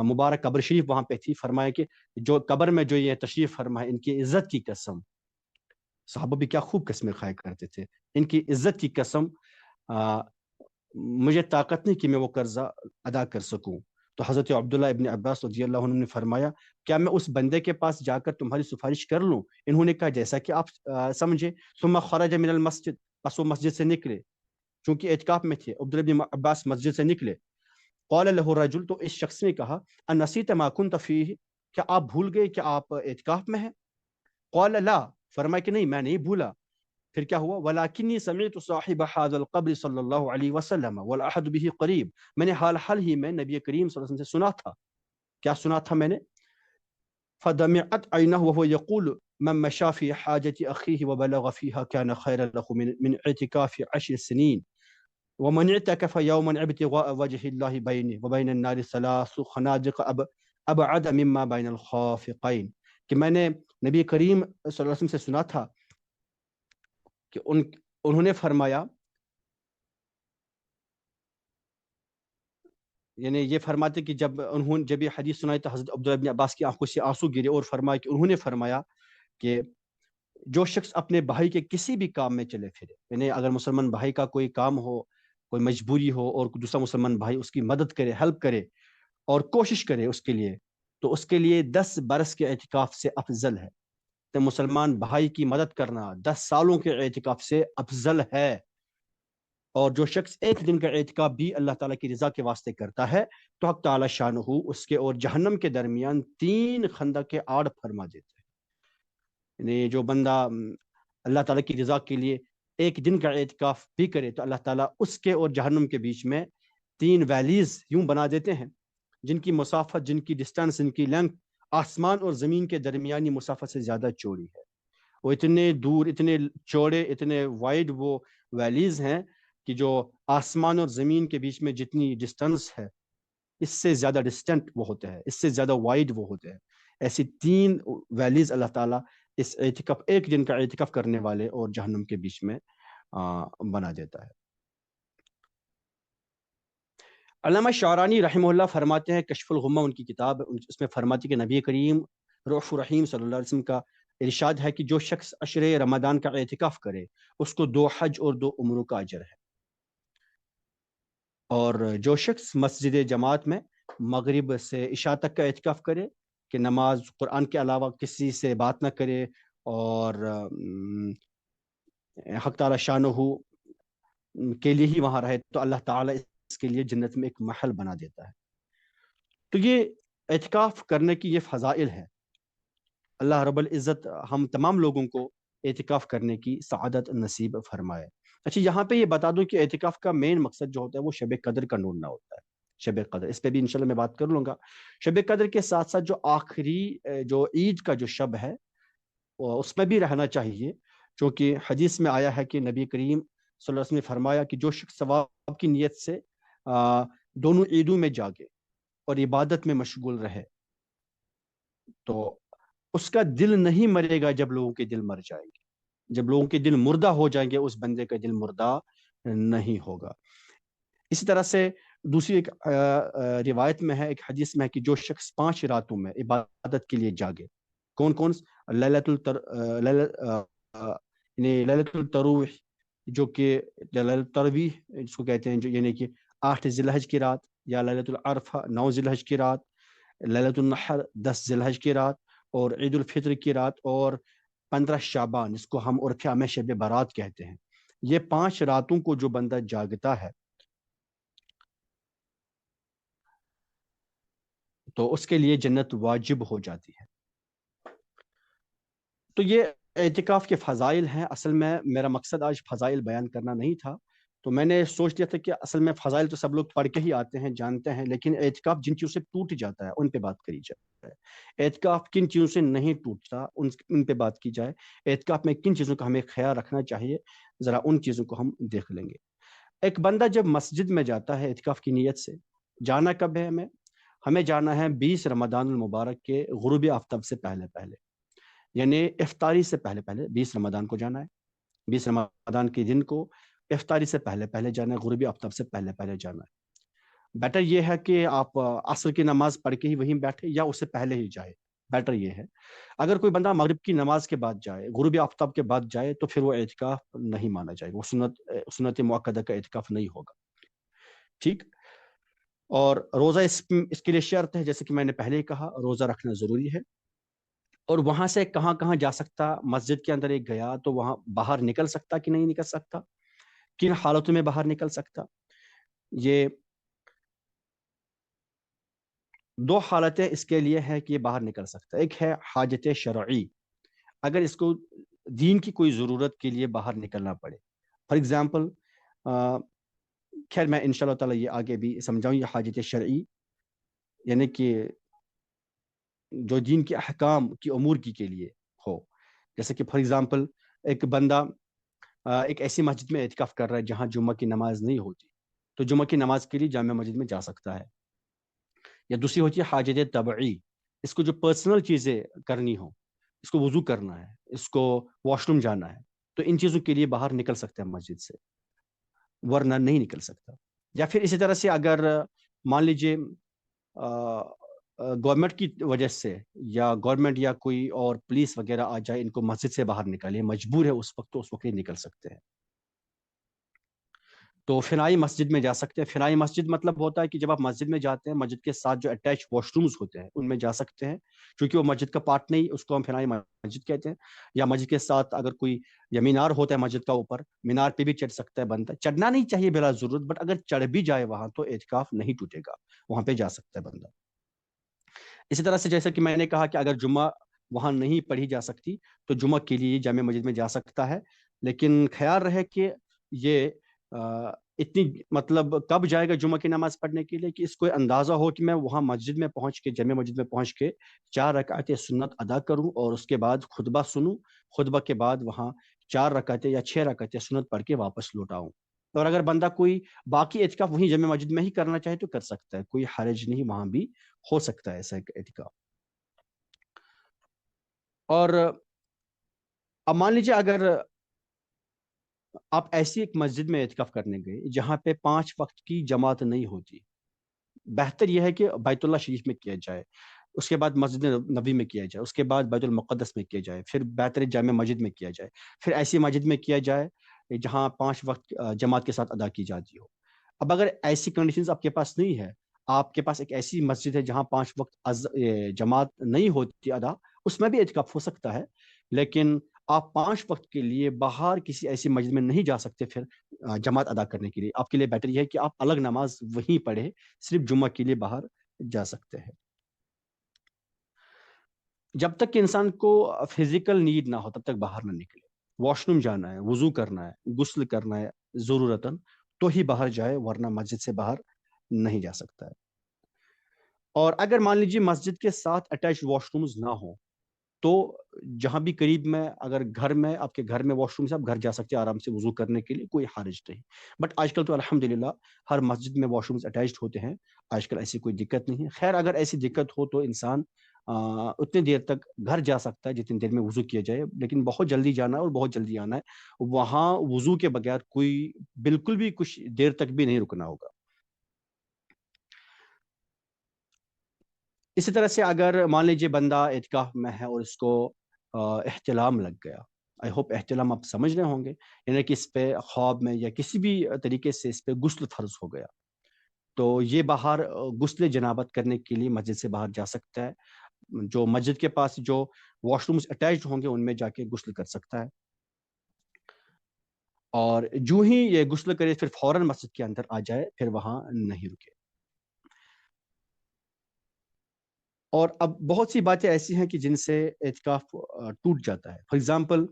مبارک قبر شریف وہاں پہ تھی، فرمایا کہ جو قبر میں جو یہ تشریف فرمائے، ان کی عزت کی قسم، صحابہ بھی کیا خوب قسمیں کھایا کرتے تھے، ان کی عزت کی قسم مجھے طاقت نہیں کہ میں وہ قرضہ ادا کر سکوں. تو حضرت عبداللہ ابن عباس رضی اللہ عنہ نے فرمایا کیا میں اس بندے کے پاس جا کر تمہاری سفارش کر لوں؟ انہوں نے کہا جیسا کہ آپ سمجھے. ثم خرج من المسجد، پس وہ مسجد سے نکلے، چونکہ اعتکاف میں تھے. عبداللہ ابن عباس مسجد سے نکلے. قال له الرجل، تو اس شخص نے کہا انسیت ما كنت فيه، کیا آپ بھول گئے کہ آپ اعتکاف میں ہیں؟ قال لا، فرمایا کہ نہیں میں نہیں بھولا. پھر کیا ہوا؟ وَلَكِنِّي سَمِعْتُ صَاحِبَ هَذَا الْقَبْرِ صلی اللہ علیہ وسلم وَالْأَحَدُ بِهِ قریب، میں نے حال ہی میں نبی کریم صلی اللہ علیہ وسلم سے سنا تھا. کیا سنا تھا میں نے؟ فَدَمِعَتْ عَيْنَهُ وَهُوَ يَقُولُ مَن مَشَى فِي حَاجَةِ أَخِيهِ وَبَلَغَ فِيهَا كَانَ خَيْرًا لَهُ مِنْ اعْتِكَافِ 10 سنين ومن اعتكف يوما ابتغاء وجه الله بينه وبين النار 3 خنادق ابعد مما بين الخافقين، کہ میں نے نبی کریم صلی اللہ علیہ وسلم سے سنا تھا کہ انہوں نے فرمایا، یعنی یہ فرماتے کہ جب یہ حدیث سنائی تو حضرت عبداللہ بن عباس کی آنکھوں سے آنسو گرے اور فرمایا کہ انہوں نے فرمایا کہ جو شخص اپنے بھائی کے کسی بھی کام میں چلے پھرے، یعنی اگر مسلمان بھائی کا کوئی کام ہو، کوئی مجبوری ہو اور دوسرا مسلمان بھائی اس کی مدد کرے، ہیلپ کرے اور کوشش کرے اس کے لیے، تو اس کے لیے 10 برس کے اعتکاف سے افضل ہے. تو مسلمان بھائی کی مدد کرنا 10 سالوں کے اعتکاف سے افضل ہے. اور جو شخص ایک دن کا اعتکاف بھی اللہ تعالیٰ کی رضا کے واسطے کرتا ہے تو حق تعالیٰ شانہ اس کے اور جہنم کے درمیان 3 خندق کے آڑ فرما دیتے ہیں. یعنی جو بندہ اللہ تعالیٰ کی رضا کے لیے ایک دن کا اعتکاف بھی کرے تو اللہ تعالیٰ اس کے اور جہنم کے بیچ میں 3 ویلیز یوں بنا دیتے ہیں جن کی مسافت، جن کی ڈسٹینس، جن کی لینتھ آسمان اور زمین کے درمیانی مسافت سے زیادہ چوڑی ہے. وہ اتنے دور، اتنے چوڑے، اتنے وائڈ وہ ویلیز ہیں کہ جو آسمان اور زمین کے بیچ میں جتنی ڈسٹنس ہے اس سے زیادہ ڈسٹنٹ وہ ہوتے ہیں، اس سے زیادہ وائڈ وہ ہوتے ہیں. ایسی 3 ویلیز اللہ تعالیٰ اس اعتکاف، ایک دن کا اعتکاف کرنے والے اور جہنم کے بیچ میں بنا دیتا ہے. علامہ شعرانی رحمہ اللہ فرماتے ہیں، کشف الغمہ ان کی کتاب، اس میں فرماتے ہیں کہ نبی کریم رؤوف الرحیم صلی اللہ علیہ وسلم کا ارشاد ہے کہ جو شخص عشر رمضان کا اعتکاف کرے اس کو 2 حج اور 2 عمروں کا اجر ہے. اور جو شخص مسجد جماعت میں مغرب سے عشاء تک کا اعتکاف کرے کہ نماز قرآن کے علاوہ کسی سے بات نہ کرے اور حق تعالی شانہ کے لیے ہی وہاں رہے، تو اللہ تعالیٰ اس کے لیے جنت میں ایک محل بنا دیتا ہے. تو یہ اعتکاف کرنے کی یہ فضائل ہے. اللہ رب العزت ہم تمام لوگوں کو اعتکاف کرنے کی سعادت نصیب فرمائے. اچھا، یہاں پہ یہ بتا دوں کہ اعتکاف کا مین مقصد جو ہوتا ہے وہ شب قدر کا ڈھونڈنا ہوتا ہے. شب قدر، اس پہ بھی انشاءاللہ میں بات کر لوں گا. شب قدر کے ساتھ ساتھ جو آخری جو عید کا جو شب ہے اس میں بھی رہنا چاہیے، چونکہ حدیث میں آیا ہے کہ نبی کریم صلی اللہ علیہ وسلم نے فرمایا کہ جو شخص ثواب کی نیت سے دونوں عیدوں میں جاگے اور عبادت میں مشغول رہے تو اس کا دل نہیں مرے گا جب لوگوں کے دل مر جائیں گے. جب لوگوں کے دل مردہ ہو جائیں گے اس بندے کا دل مردہ نہیں ہوگا. اسی طرح سے دوسری ایک روایت میں ہے، ایک حدیث میں ہے کہ جو شخص 5 راتوں میں عبادت کے لیے جاگے، کون کون؟ لیلۃ الترویح، جو کہ لیلۃ الترویح جس کو کہتے ہیں، جو یعنی کہ 8 ذی الحج کی رات، یا لیلۃ العرفہ 9 ذی الحج کی رات، لیلۃ النحر 10 ذی الحج کی رات، اور عید الفطر کی رات، اور 15 شعبان جس کو ہم عرف میں شب برات کہتے ہیں. یہ 5 راتوں کو جو بندہ جاگتا ہے تو اس کے لیے جنت واجب ہو جاتی ہے. تو یہ اعتکاف کے فضائل ہیں. اصل میں میرا مقصد آج فضائل بیان کرنا نہیں تھا، تو میں نے سوچ لیا تھا کہ اصل میں فضائل تو سب لوگ پڑھ کے ہی آتے ہیں، جانتے ہیں، لیکن اعتکاف جن چیزوں سے ٹوٹ جاتا ہے ان پہ بات کری جائے. اعتکاف کن چیزوں سے نہیں ٹوٹتا ان پہ بات کی جائے. اعتکاف میں کن چیزوں کا ہمیں خیال رکھنا چاہیے، ذرا ان چیزوں کو ہم دیکھ لیں گے. ایک بندہ جب مسجد میں جاتا ہے اعتکاف کی نیت سے، جانا کب ہے؟ ہمیں جانا ہے 20 رمضان المبارک کے غروب آفتاب سے پہلے پہلے، یعنی افطاری سے پہلے پہلے 20 رمضان کو جانا ہے. 20 رمضان کے دن کو افطاری سے پہلے پہلے جانا ہے، غروبی آفتاب سے پہلے پہلے جانا ہے. بیٹر یہ ہے کہ آپ عصر کی نماز پڑھ کے ہی وہیں بیٹھے یا اس سے پہلے ہی جائے. بیٹر یہ ہے. اگر کوئی بندہ مغرب کی نماز کے بعد جائے، غروبی آفتاب کے بعد جائے، تو پھر وہ اعتکاف نہیں مانا جائے گا، وہ سنت مؤکدہ کا اعتکاف نہیں ہوگا. ٹھیک. اور روزہ اس کے لیے شرط ہے، جیسے کہ میں نے پہلے ہی کہا، روزہ رکھنا ضروری ہے. اور وہاں سے کہاں کہاں جا سکتا؟ مسجد کے اندر ایک گیا تو وہاں باہر نکل سکتا کہ نہیں نکل سکتا؟ کن حالتوں میں باہر نکل سکتا؟ یہ 2 حالتیں اس کے لیے ہے کہ یہ باہر نکل سکتا. ایک ہے حاجت شرعی، اگر اس کو دین کی کوئی ضرورت کے لیے باہر نکلنا پڑے. فار ایگزامپل، خیر میں انشاءاللہ تعالی یہ آگے بھی سمجھاؤں. یہ حاجت شرعی یعنی کہ جو دین کے احکام کی امور کے لیے ہو. جیسے کہ فار ایگزامپل ایک بندہ ایک ایسی مسجد میں اعتکاف کر رہا ہے جہاں جمعہ کی نماز نہیں ہوتی، تو جمعہ کی نماز کے لیے جامع مسجد میں جا سکتا ہے. یا دوسری ہوتی ہے حاجت طبعی، اس کو جو پرسنل چیزیں کرنی ہو، اس کو وضو کرنا ہے، اس کو واش روم جانا ہے، تو ان چیزوں کے لیے باہر نکل سکتا ہے مسجد سے، ورنہ نہیں نکل سکتا. یا پھر اسی طرح سے اگر مان لیجیے گورنمنٹ کی وجہ سے یا گورنمنٹ یا کوئی اور پولیس وغیرہ آ جائے، ان کو مسجد سے باہر نکالے، مجبور ہے اس وقت، تو اس وقت ہی نکل سکتے ہیں. تو فنائی مسجد میں جا سکتے ہیں. فنائی مسجد مطلب ہوتا ہے کہ جب آپ مسجد میں جاتے ہیں، مسجد کے ساتھ جو اٹیچ واش رومز ہوتے ہیں ان میں جا سکتے ہیں، کیونکہ وہ مسجد کا پارٹ نہیں، اس کو ہم فنائی مسجد کہتے ہیں. یا مسجد کے ساتھ اگر کوئی یا مینار ہوتا ہے مسجد کا اوپر، مینار پہ بھی چڑھ سکتا ہے بندہ. چڑھنا نہیں چاہیے بلا ضرورت، بٹ اگر چڑھ بھی جائے وہاں تو اعتکاف نہیں ٹوٹے گا، وہاں پہ جا سکتا ہے بندہ. اسی طرح سے جیسے کہ میں نے کہا کہ اگر جمعہ وہاں نہیں پڑھی جا سکتی تو جمعہ کے لیے جامع مسجد میں جا سکتا ہے. لیکن خیال رہے کہ یہ اتنی مطلب کب جائے گا جمعہ کی نماز پڑھنے کے لیے کہ اس کو اندازہ ہو کہ میں وہاں مسجد میں پہنچ کے، جامع مسجد میں پہنچ کے 4 رکعتیں سنت ادا کروں اور اس کے بعد خطبہ سنوں، خطبہ کے بعد وہاں 4 رکعتیں یا 6 رکعتیں سنت پڑھ کے واپس لوٹ آؤں. اور اگر بندہ کوئی باقی اعتکاف وہیں جامع مسجد میں ہی کرنا چاہے تو کر سکتا ہے، کوئی حرج نہیں، وہاں بھی ہو سکتا ہے ایسا ایک اعتکاف۔ اور اب مان لیجیے اگر آپ ایسی ایک مسجد میں اعتکاف کرنے گئے جہاں پہ 5 وقت کی جماعت نہیں ہوتی، بہتر یہ ہے کہ بیت اللہ شریف میں کیا جائے، اس کے بعد مسجد نبی میں کیا جائے، اس کے بعد بیت المقدس میں کیا جائے، پھر بہتر جامع مسجد میں کیا جائے، پھر ایسی مسجد میں کیا جائے جہاں 5 وقت جماعت کے ساتھ ادا کی جاتی ہو۔ اب اگر ایسی کنڈیشنز آپ کے پاس نہیں ہے، آپ کے پاس ایک ایسی مسجد ہے جہاں 5 وقت جماعت نہیں ہوتی ادا، اس میں بھی اعتکاف ہو سکتا ہے، لیکن آپ 5 وقت کے لیے باہر کسی ایسی مسجد میں نہیں جا سکتے پھر جماعت ادا کرنے کے لیے۔ آپ کے لیے بیٹر یہ ہے کہ آپ الگ نماز وہیں پڑھے، صرف جمعہ کے لیے باہر جا سکتے ہیں۔ جب تک کہ انسان کو فزیکل نیڈ نہ ہو تب تک باہر نہ نکلے، واش روم جانا ہے، وضو کرنا ہے، غسل کرنا ہے ضرورتاً تو ہی باہر جائے، ورنہ مسجد سے باہر نہیں جا سکتا ہے۔ اور اگر مان لیجیے مسجد کے ساتھ اٹیچ واش رومز نہ ہوں تو جہاں بھی قریب میں، اگر گھر میں آپ کے گھر میں واش روم سے آپ گھر جا سکتے ہیں آرام سے وضو کرنے کے لیے، کوئی حرج نہیں۔ بٹ آج کل تو الحمدللہ ہر مسجد میں واش رومز اٹیچڈ ہوتے ہیں، آج کل ایسی کوئی دقت نہیں ہے۔ خیر اگر ایسی دقت ہو تو انسان اتنی دیر تک گھر جا سکتا ہے جتنی دیر میں وضو کیا جائے، لیکن بہت جلدی جانا ہے اور بہت جلدی آنا ہے، وہاں وضو کے بغیر کوئی بالکل بھی کچھ دیر تک بھی نہیں رکنا ہوگا۔ اسی طرح سے اگر مان لیجیے بندہ اعتکاف میں ہے اور اس کو احتلام لگ گیا، آئی ہوپ احتلام آپ سمجھ رہے ہوں گے، یعنی کہ اس پہ خواب میں یا کسی بھی طریقے سے اس پہ غسل فرض ہو گیا، تو یہ باہر غسل جنابت کرنے کے لیے مسجد سے باہر جا سکتا ہے، جو مسجد کے پاس جو واش رومز اٹیچڈ ہوں گے ان میں جا کے غسل کر سکتا ہے، اور جو ہی یہ غسل کرے پھر فوراً مسجد کے اندر آ جائے، پھر وہاں نہیں رکے۔ اور اب بہت سی باتیں ایسی ہیں کہ جن سے اعتکاف ٹوٹ جاتا ہے۔ فار ایگزامپل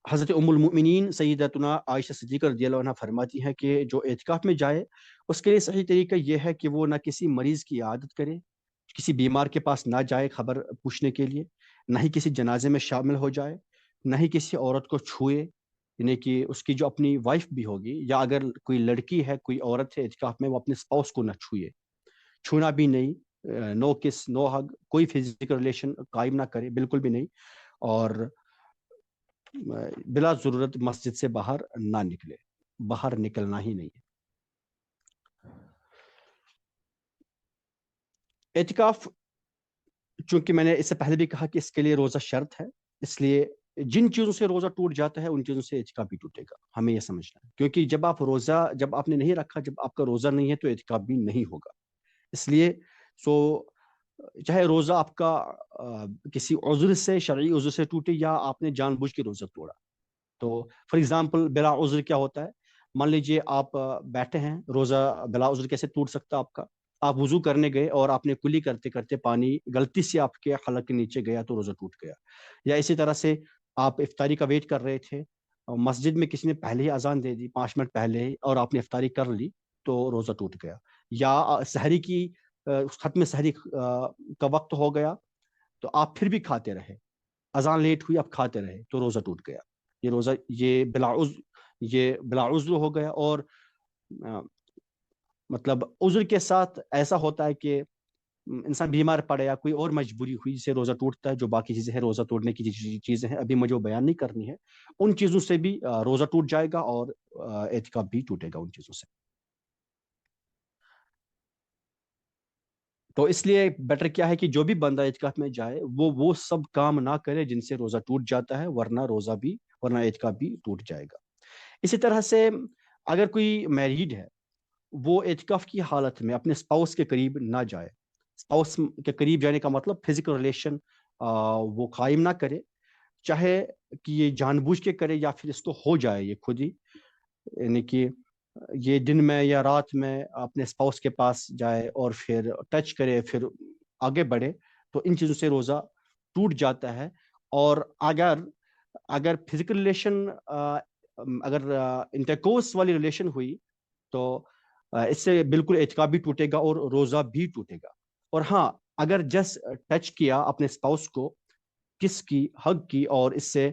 حضرت ام المؤمنین سیدتنا عائشہ صدیقہ رضی اللہ عنہ فرماتی ہیں کہ جو اعتکاف میں جائے اس کے لیے صحیح طریقہ یہ ہے کہ وہ نہ کسی مریض کی عادت کرے، کسی بیمار کے پاس نہ جائے خبر پوچھنے کے لیے، نہ ہی کسی جنازے میں شامل ہو جائے، نہ ہی کسی عورت کو چھوئے، یعنی کہ اس کی جو اپنی وائف بھی ہوگی یا اگر کوئی لڑکی ہے، کوئی عورت ہے اعتکاف میں، وہ اپنے اسپاؤس کو نہ چھوئے، چھونا بھی نہیں، نو کس نو ہگ، کوئی فزیکل ریلیشن قائم نہ کرے، بالکل بھی نہیں، اور بلا ضرورت مسجد سے باہر نہ نکلے، باہر نکلنا ہی نہیں ہے۔ اعتکاف چونکہ میں نے اس سے پہلے بھی کہا کہ اس کے لیے روزہ شرط ہے، اس لیے جن چیزوں سے روزہ ٹوٹ جاتا ہے ان چیزوں سے اعتکاف بھی ٹوٹے گا، ہمیں یہ سمجھنا ہے، کیونکہ جب آپ نے نہیں رکھا، جب آپ کا روزہ نہیں ہے تو اعتکاف بھی نہیں ہوگا۔ اس لیے سو چاہے روزہ آپ کا کسی عذر سے، شرعی عذر سے ٹوٹے یا آپ نے جان بوجھ کے روزہ توڑا، تو فار ایگزامپل بلا عذر کیا ہوتا ہے؟ مان لیجیے آپ بیٹھے ہیں، روزہ بلا عذر کیسے ٹوٹ سکتا آپ کا؟ آپ وضو کرنے گئے اور آپ نے کلی کرتے کرتے پانی غلطی سے آپ کے حلق کے نیچے گیا تو روزہ ٹوٹ گیا۔ یا اسی طرح سے آپ افطاری کا ویٹ کر رہے تھے اور مسجد میں کسی نے پہلے ہی اذان دے دی 5 منٹ پہلے ہی اور آپ نے افطاری کر لی تو روزہ ٹوٹ گیا۔ یا سحری کی ختم سحری کا وقت ہو گیا تو آپ پھر بھی کھاتے رہے، اذان لیٹ ہوئی آپ کھاتے رہے تو روزہ ٹوٹ گیا۔ یہ روزہ یہ بلا عذر ہو گیا۔ اور مطلب عذر کے ساتھ ایسا ہوتا ہے کہ انسان بیمار پڑے یا کوئی اور مجبوری ہوئی جسے روزہ ٹوٹتا ہے، جو باقی چیزیں ہیں روزہ توڑنے کی چیزیں ہیں، ابھی مجھے وہ بیان نہیں کرنی ہے، ان چیزوں سے بھی روزہ ٹوٹ جائے گا اور اعتکاف بھی ٹوٹے گا ان چیزوں سے۔ تو اس لیے بیٹر کیا ہے کہ جو بھی بندہ اعتکاف میں جائے وہ سب کام نہ کرے جن سے روزہ ٹوٹ جاتا ہے، ورنہ اعتکاف بھی ٹوٹ جائے گا۔ اسی طرح سے اگر کوئی میریڈ ہے، وہ اعتکاف کی حالت میں اپنے اسپاؤس کے قریب نہ جائے۔ اسپاؤس کے قریب جانے کا مطلب فزیکل ریلیشن وہ قائم نہ کرے، چاہے کہ یہ جان بوجھ کے کرے یا پھر اس کو ہو جائے یہ خود ہی، یعنی کہ یہ دن میں یا رات میں اپنے اسپاؤس کے پاس جائے اور پھر ٹچ کرے پھر آگے بڑھے، تو ان چیزوں سے روزہ ٹوٹ جاتا ہے۔ اور اگر فزیکل ریلیشن، اگر انٹرکورس والی ریلیشن ہوئی تو اس سے بالکل اعتکاف بھی ٹوٹے گا اور روزہ بھی ٹوٹے گا۔ اور ہاں، اگر جس ٹچ کیا اپنے اسپاؤس کو، کس کی، حق کی، اور اس سے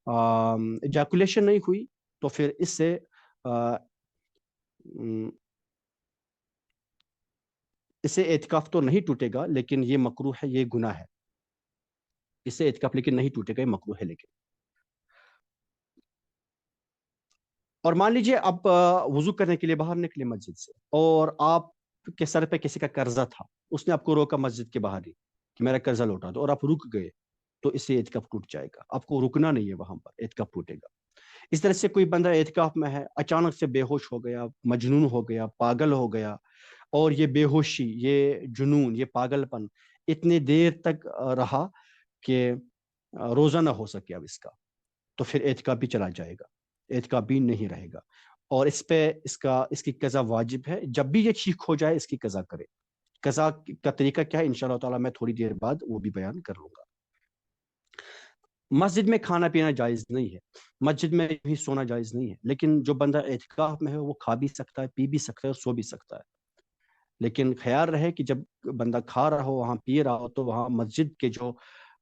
ایجاکولیشن نہیں ہوئی تو پھر اس سے اسے اعتکاف تو نہیں ٹوٹے گا، لیکن یہ مکروہ ہے، یہ گناہ ہے. اس سے اعتکاف لیکن نہیں ٹوٹے گا، یہ مکروہ ہے لیکن. اور مان لیجئے آپ وضو کرنے کے لیے باہر نکلے مسجد سے، اور آپ کے سر پہ کسی کا قرضہ تھا، اس نے آپ کو روکا مسجد کے باہر ہی کہ میرا قرضہ لوٹا دو، اور آپ رک گئے، تو اس سے اعتکاف ٹوٹ جائے گا. آپ کو رکنا نہیں ہے وہاں پر، اعتکاف ٹوٹے گا. اس طرح سے کوئی بندہ اعتکاف میں ہے، اچانک سے بے ہوش ہو گیا، مجنون ہو گیا، پاگل ہو گیا، اور یہ بے ہوشی، یہ جنون، یہ پاگل پن اتنی دیر تک رہا کہ روزہ نہ ہو سکے اب اس کا، تو پھر اعتکاف بھی چلا جائے گا، اعتکاف بھی نہیں رہے گا. اور اس پہ اس کی قضا واجب ہے. جب بھی یہ ٹھیک ہو جائے اس کی قضا کرے. قضا کا طریقہ کیا ہے انشاءاللہ تعالیٰ میں تھوڑی دیر بعد وہ بھی بیان کر لوں گا. مسجد میں کھانا پینا جائز نہیں ہے، مسجد میں بھی سونا جائز نہیں ہے، لیکن جو بندہ اعتکاف میں ہے وہ کھا بھی سکتا ہے، پی بھی سکتا ہے، اور سو بھی سکتا ہے. لیکن خیال رہے کہ جب بندہ کھا رہا ہو، وہاں پی رہا ہو، تو وہاں مسجد کے جو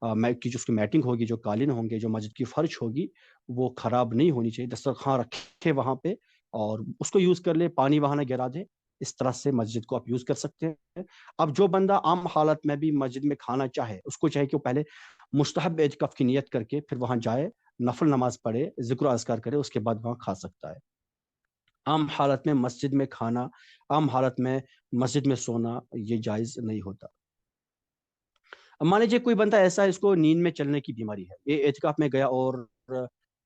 اس کی میٹنگ ہوگی، جو قالین ہوں گے، جو مسجد کی فرش ہوگی، وہ خراب نہیں ہونی چاہیے. دسترخوان رکھے وہاں پہ اور اس کو یوز کر لے، پانی وہاں نہ گرا دے. اس طرح سے مسجد کو آپ یوز کر سکتے ہیں. اب جو بندہ عام حالت میں بھی مسجد میں کھانا چاہے، اس کو چاہے کہ وہ پہلے مستحب اعتکاف کی نیت کر کے پھر وہاں جائے، نفل نماز پڑھے، ذکر و اذکار کرے، اس کے بعد وہاں کھا سکتا ہے. عام حالت میں مسجد میں کھانا، عام حالت میں مسجد میں سونا یہ جائز نہیں ہوتا. اب مان لیجیے کوئی بندہ ایسا ہے، اس کو نیند میں چلنے کی بیماری ہے، یہ اعتکاف میں گیا اور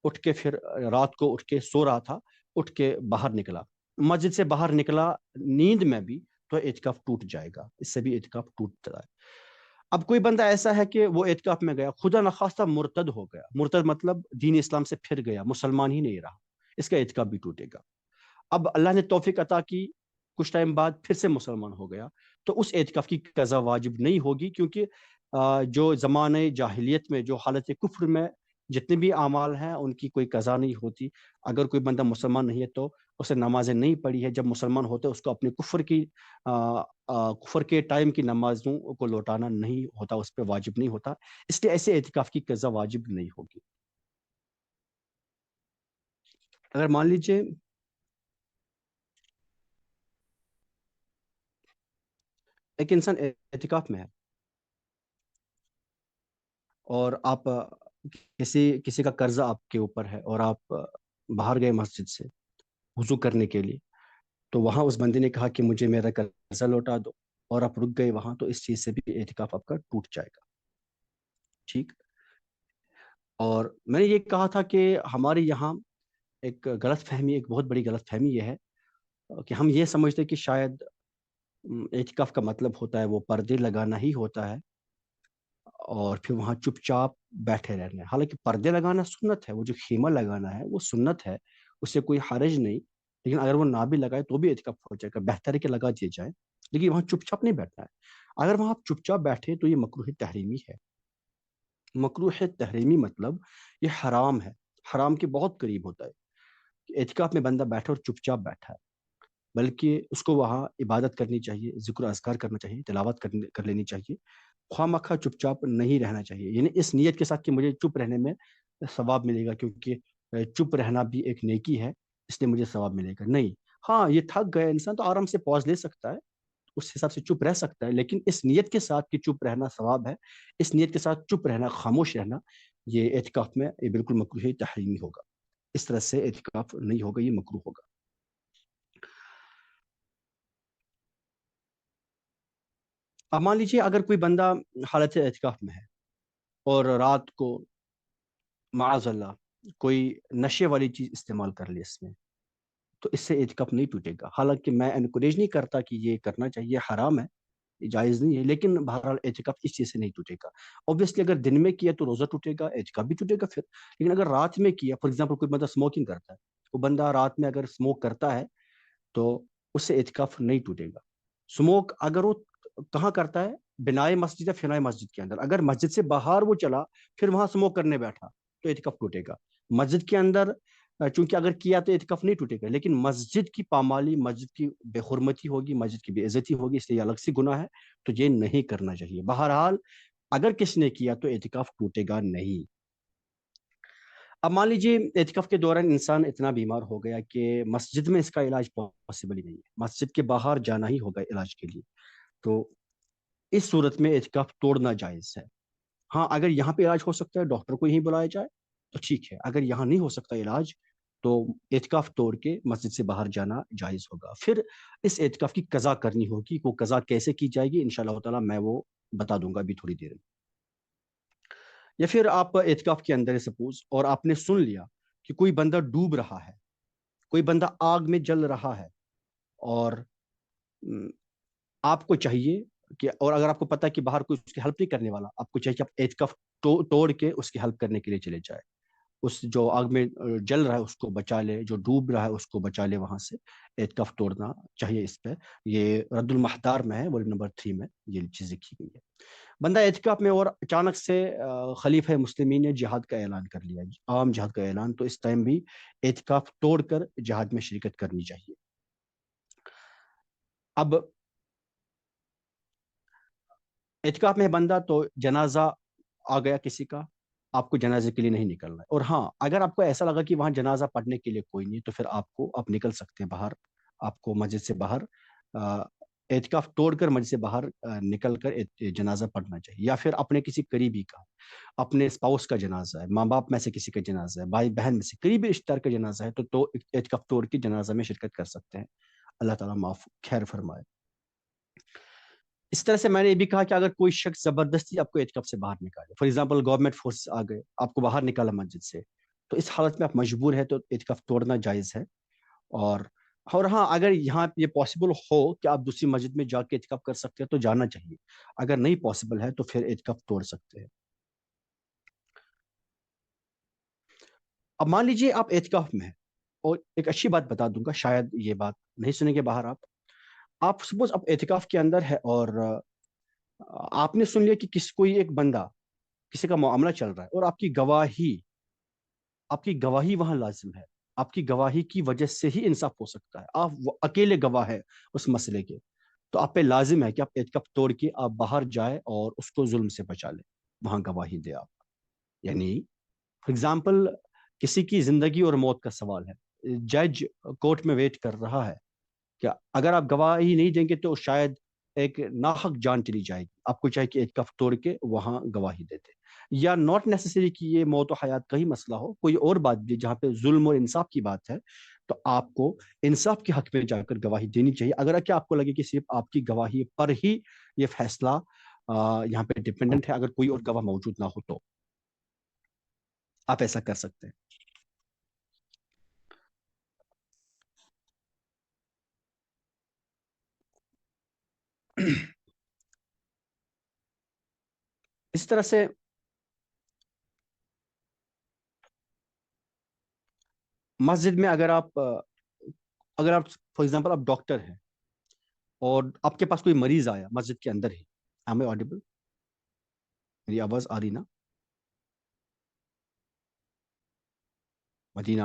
اٹھ کے پھر رات کو اٹھ کے سو رہا تھا، اٹھ کے باہر نکلا، مسجد سے باہر نکلا نیند میں بھی، تو اعتکاف ٹوٹ جائے گا، اس سے بھی اعتکاف ٹوٹتا ہے. اب کوئی بندہ ایسا ہے کہ وہ اعتکاف میں گیا، خدا نخواستہ مرتد ہو گیا، مرتد مطلب دین اسلام سے پھر گیا، مسلمان ہی نہیں رہا، اس کا اعتکاف بھی ٹوٹے گا. اب اللہ نے توفیق عطا کی، کچھ ٹائم بعد پھر سے مسلمان ہو گیا، تو اس اعتکاف کی قضا واجب نہیں ہوگی، کیونکہ جو زمانے جاہلیت میں، جو حالت کفر میں جتنے بھی اعمال ہیں ان کی کوئی قضا نہیں ہوتی. اگر کوئی بندہ مسلمان نہیں ہے تو اسے نمازیں نہیں پڑھی ہے، جب مسلمان ہوتے اس کو اپنے کفر کے ٹائم کی نمازوں کو لوٹانا نہیں ہوتا، اس پہ واجب نہیں ہوتا. اس لیے ایسے اعتکاف کی قضا واجب نہیں ہوگی. اگر مان لیجیے ایک انسان اعتکاف میں ہے، اور آپ کسی کا قرضہ آپ کے اوپر ہے، اور آپ باہر گئے مسجد سے وضو کرنے کے لیے، تو وہاں اس بندے نے کہا کہ مجھے میرا قرضہ لوٹا دو، اور آپ رک گئے وہاں، تو اس چیز سے بھی اعتکاف آپ کا ٹوٹ جائے گا. ٹھیک. اور میں نے یہ کہا تھا کہ ہمارے یہاں ایک غلط فہمی، ایک بہت بڑی غلط فہمی یہ ہے کہ ہم یہ سمجھتے کہ شاید اعتکاف کا مطلب ہوتا ہے وہ پردے لگانا ہی ہوتا ہے، اور پھر وہاں چپ چاپ بیٹھے رہنا ہے. حالانکہ پردے لگانا سنت ہے، وہ جو خیمہ لگانا ہے وہ سنت ہے، اس سے کوئی حرج نہیں. لیکن اگر وہ نہ بھی لگائے تو بھی اعتکاف ہو جائے گا، بہتر ہے کہ لگا دیے جائے، لیکن وہاں چپ چاپ نہیں بیٹھنا ہے. اگر وہاں آپ چپ چاپ بیٹھے تو یہ مکروہ تحریمی ہے. مکروہ تحریمی مطلب یہ حرام ہے، حرام کے بہت قریب ہوتا ہے. اعتکاف میں بندہ بیٹھا اور چپ چاپ بیٹھا ہے، بلکہ اس کو وہاں عبادت کرنی چاہیے، ذکر و اذکار کرنا چاہیے، تلاوت کر لینی چاہیے. خواہ مخواہ چپ چاپ نہیں رہنا چاہیے، یعنی اس نیت کے ساتھ کہ مجھے چپ رہنے میں ثواب ملے گا، کیونکہ چپ رہنا بھی ایک نیکی ہے، اس لیے مجھے ثواب ملے گا. نہیں، ہاں یہ تھک گیا انسان تو آرام سے پوز لے سکتا ہے، اس حساب سے چپ رہ سکتا ہے، لیکن اس نیت کے ساتھ کہ چپ رہنا ثواب ہے، اس نیت کے ساتھ چپ رہنا، خاموش رہنا، یہ اعتکاف میں یہ بالکل مکروہ تحریمی ہوگا. اس طرح سے اعتکاف نہیں ہوگا، یہ مکروہ ہوگا. اب مان لیجیے اگر کوئی بندہ حالت اعتکاف میں ہے اور رات کو معاذ اللہ کوئی نشے والی چیز استعمال کر لی اس میں، تو اس سے اعتکاف نہیں ٹوٹے گا. حالانکہ میں انکریج نہیں کرتا کہ یہ کرنا چاہیے، حرام ہے، یہ جائز نہیں ہے، لیکن بہرحال اعتکاف اس چیز سے نہیں ٹوٹے گا. اوبویسلی اگر دن میں کیا تو روزہ ٹوٹے گا، اعتکاف بھی ٹوٹے گا پھر. لیکن اگر رات میں کیا، فار ایگزامپل کوئی بندہ اسموکنگ کرتا ہے، وہ بندہ رات میں اگر اسموک کرتا ہے تو اس سے اعتکاف نہیں ٹوٹے گا. اسموک اگر وہ کہاں کرتا ہے، بنائے مسجد یا فنائے مسجد کے اندر، اگر مسجد سے باہر وہ چلا پھر وہاں اسموک کرنے بیٹھا تو اعتکاف ٹوٹے گا. مسجد کے اندر چونکہ اگر کیا تو اعتکاف نہیں ٹوٹے گا، لیکن مسجد کی پامالی، مسجد کی بے حرمتی ہوگی، مسجد کی بے عزتی ہوگی، اس لیے الگ سے گناہ ہے، تو یہ نہیں کرنا چاہیے. بہرحال اگر کس نے کیا تو اعتکاف ٹوٹے گا نہیں. اب مان لیجیے اعتکاف کے دوران انسان اتنا بیمار ہو گیا کہ مسجد میں اس کا علاج پاسبل ہی نہیں ہے، مسجد کے باہر جانا ہی ہوگا علاج کے لیے، تو اس صورت میں اعتکاف توڑنا جائز ہے۔ ہاں اگر یہاں پہ علاج ہو سکتا ہے، ڈاکٹر کو یہیں بلایا جائے تو ٹھیک ہے، اگر یہاں نہیں ہو سکتا علاج تو اعتکاف توڑ کے مسجد سے باہر جانا جائز ہوگا۔ پھر اس اعتکاف کی قضا کرنی ہوگی، وہ قضا کیسے کی جائے گی انشاءاللہ تعالی میں وہ بتا دوں گا ابھی تھوڑی دیر میں۔ یا پھر آپ اعتکاف کے اندر سپوز اور آپ نے سن لیا کہ کوئی بندہ ڈوب رہا ہے، کوئی بندہ آگ میں جل رہا ہے، اور آپ کو چاہیے کہ، اور اگر آپ کو پتا ہے کہ باہر کوئی اس کی ہیلپ نہیں کرنے والا، آپ کو چاہیے کہ آپ اعتکاف توڑ کے اس کی ہیلپ کرنے کے لیے چلے جائے، اس جو آگ میں جل رہا ہے اس کو بچا لے، جو ڈوب رہا ہے اس کو بچا لے وہاں سے۔ اعتکاف توڑنا چاہیے اس پہ، یہ رد المحتار میں ہے، والی نمبر 3 میں یہ چیز لکھی گئی ہے۔ بندہ اعتکاف میں اور اچانک سے خلیفہ مسلمین نے جہاد کا اعلان کر لیا، عام جہاد کا اعلان، تو اس ٹائم بھی اعتکاف توڑ کر جہاد میں شرکت کرنی چاہیے۔ اب اعتکاف میں بندہ تو جنازہ آ گیا کسی کا، آپ کو جنازے کے لیے نہیں نکلنا ہے، اور ہاں اگر آپ کو ایسا لگا کہ وہاں جنازہ پڑھنے کے لیے کوئی نہیں تو پھر آپ نکل سکتے ہیں باہر، آپ کو مسجد سے باہر اعتکاف توڑ کر مسجد سے باہر نکل کر جنازہ پڑھنا چاہیے، یا پھر اپنے کسی قریبی کا، اپنے اسپاؤس کا جنازہ ہے، ماں باپ میں سے کسی کا جنازہ ہے، بھائی بہن میں سے قریبی رشتہ دار کا جنازہ ہے، تو اعتکاف توڑ کے جنازہ میں شرکت کر سکتے ہیں۔ اللہ تعالیٰ معاف خیر فرمائے۔ اس طرح سے میں نے یہ بھی کہا کہ اگر کوئی شخص زبردستی آپ کو اعتکاف سے باہر نکالے، فار ایگزامپل گورنمنٹ فورس آ گئے، آپ کو باہر نکالا مسجد سے، تو اس حالت میں آپ مجبور ہے تو اعتکاف توڑنا جائز ہے۔ اور ہاں اگر یہاں یہ پاسبل ہو کہ آپ دوسری مسجد میں جا کے اعتکاف کر سکتے ہیں تو جانا چاہیے، اگر نہیں پاسبل ہے تو پھر اعتکاف توڑ سکتے ہیں۔ اب مان لیجیے آپ اعتکاف میں ہیں، اور ایک اچھی بات بتا دوں گا، شاید یہ بات نہیں سنیں گے باہر آپ سپوز آپ اعتکاف کے اندر ہے اور آپ نے سن لیا کہ کوئی ایک بندہ، کسی کا معاملہ چل رہا ہے، اور آپ کی گواہی وہاں لازم ہے، آپ کی گواہی کی وجہ سے ہی انصاف ہو سکتا ہے، آپ وہ اکیلے گواہ ہے اس مسئلے کے، تو آپ پہ لازم ہے کہ آپ اعتکاف توڑ کے آپ باہر جائے اور اس کو ظلم سے بچا لیں، وہاں گواہی دے آپ۔ یعنی فار ایگزامپل کسی کی زندگی اور موت کا سوال ہے، جج کورٹ میں ویٹ کر رہا ہے کہ اگر آپ گواہی نہیں دیں گے تو شاید ایک ناحق جان چلی جائے گی، آپ کو چاہیے کہ اعتکاف توڑ کے وہاں گواہی دیتے، یا ناٹ نیسیسری کہ یہ موت و حیات کا ہی مسئلہ ہو، کوئی اور بات بھی جہاں پہ ظلم اور انصاف کی بات ہے، تو آپ کو انصاف کے حق میں جا کر گواہی دینی چاہیے، اگر کیا آپ کو لگے کہ صرف آپ کی گواہی پر ہی یہ فیصلہ یہاں پہ ڈپینڈنٹ ہے، اگر کوئی اور گواہ موجود نہ ہو تو آپ ایسا کر سکتے ہیں۔ اس طرح سے مسجد میں اگر آپ فار ایگزامپل آپ ڈاکٹر ہیں اور آپ کے پاس کوئی مریض آیا مسجد کے اندر ہی، ایم آئی آڈیبل؟ میری آواز آ رہی نا؟ مدینہ،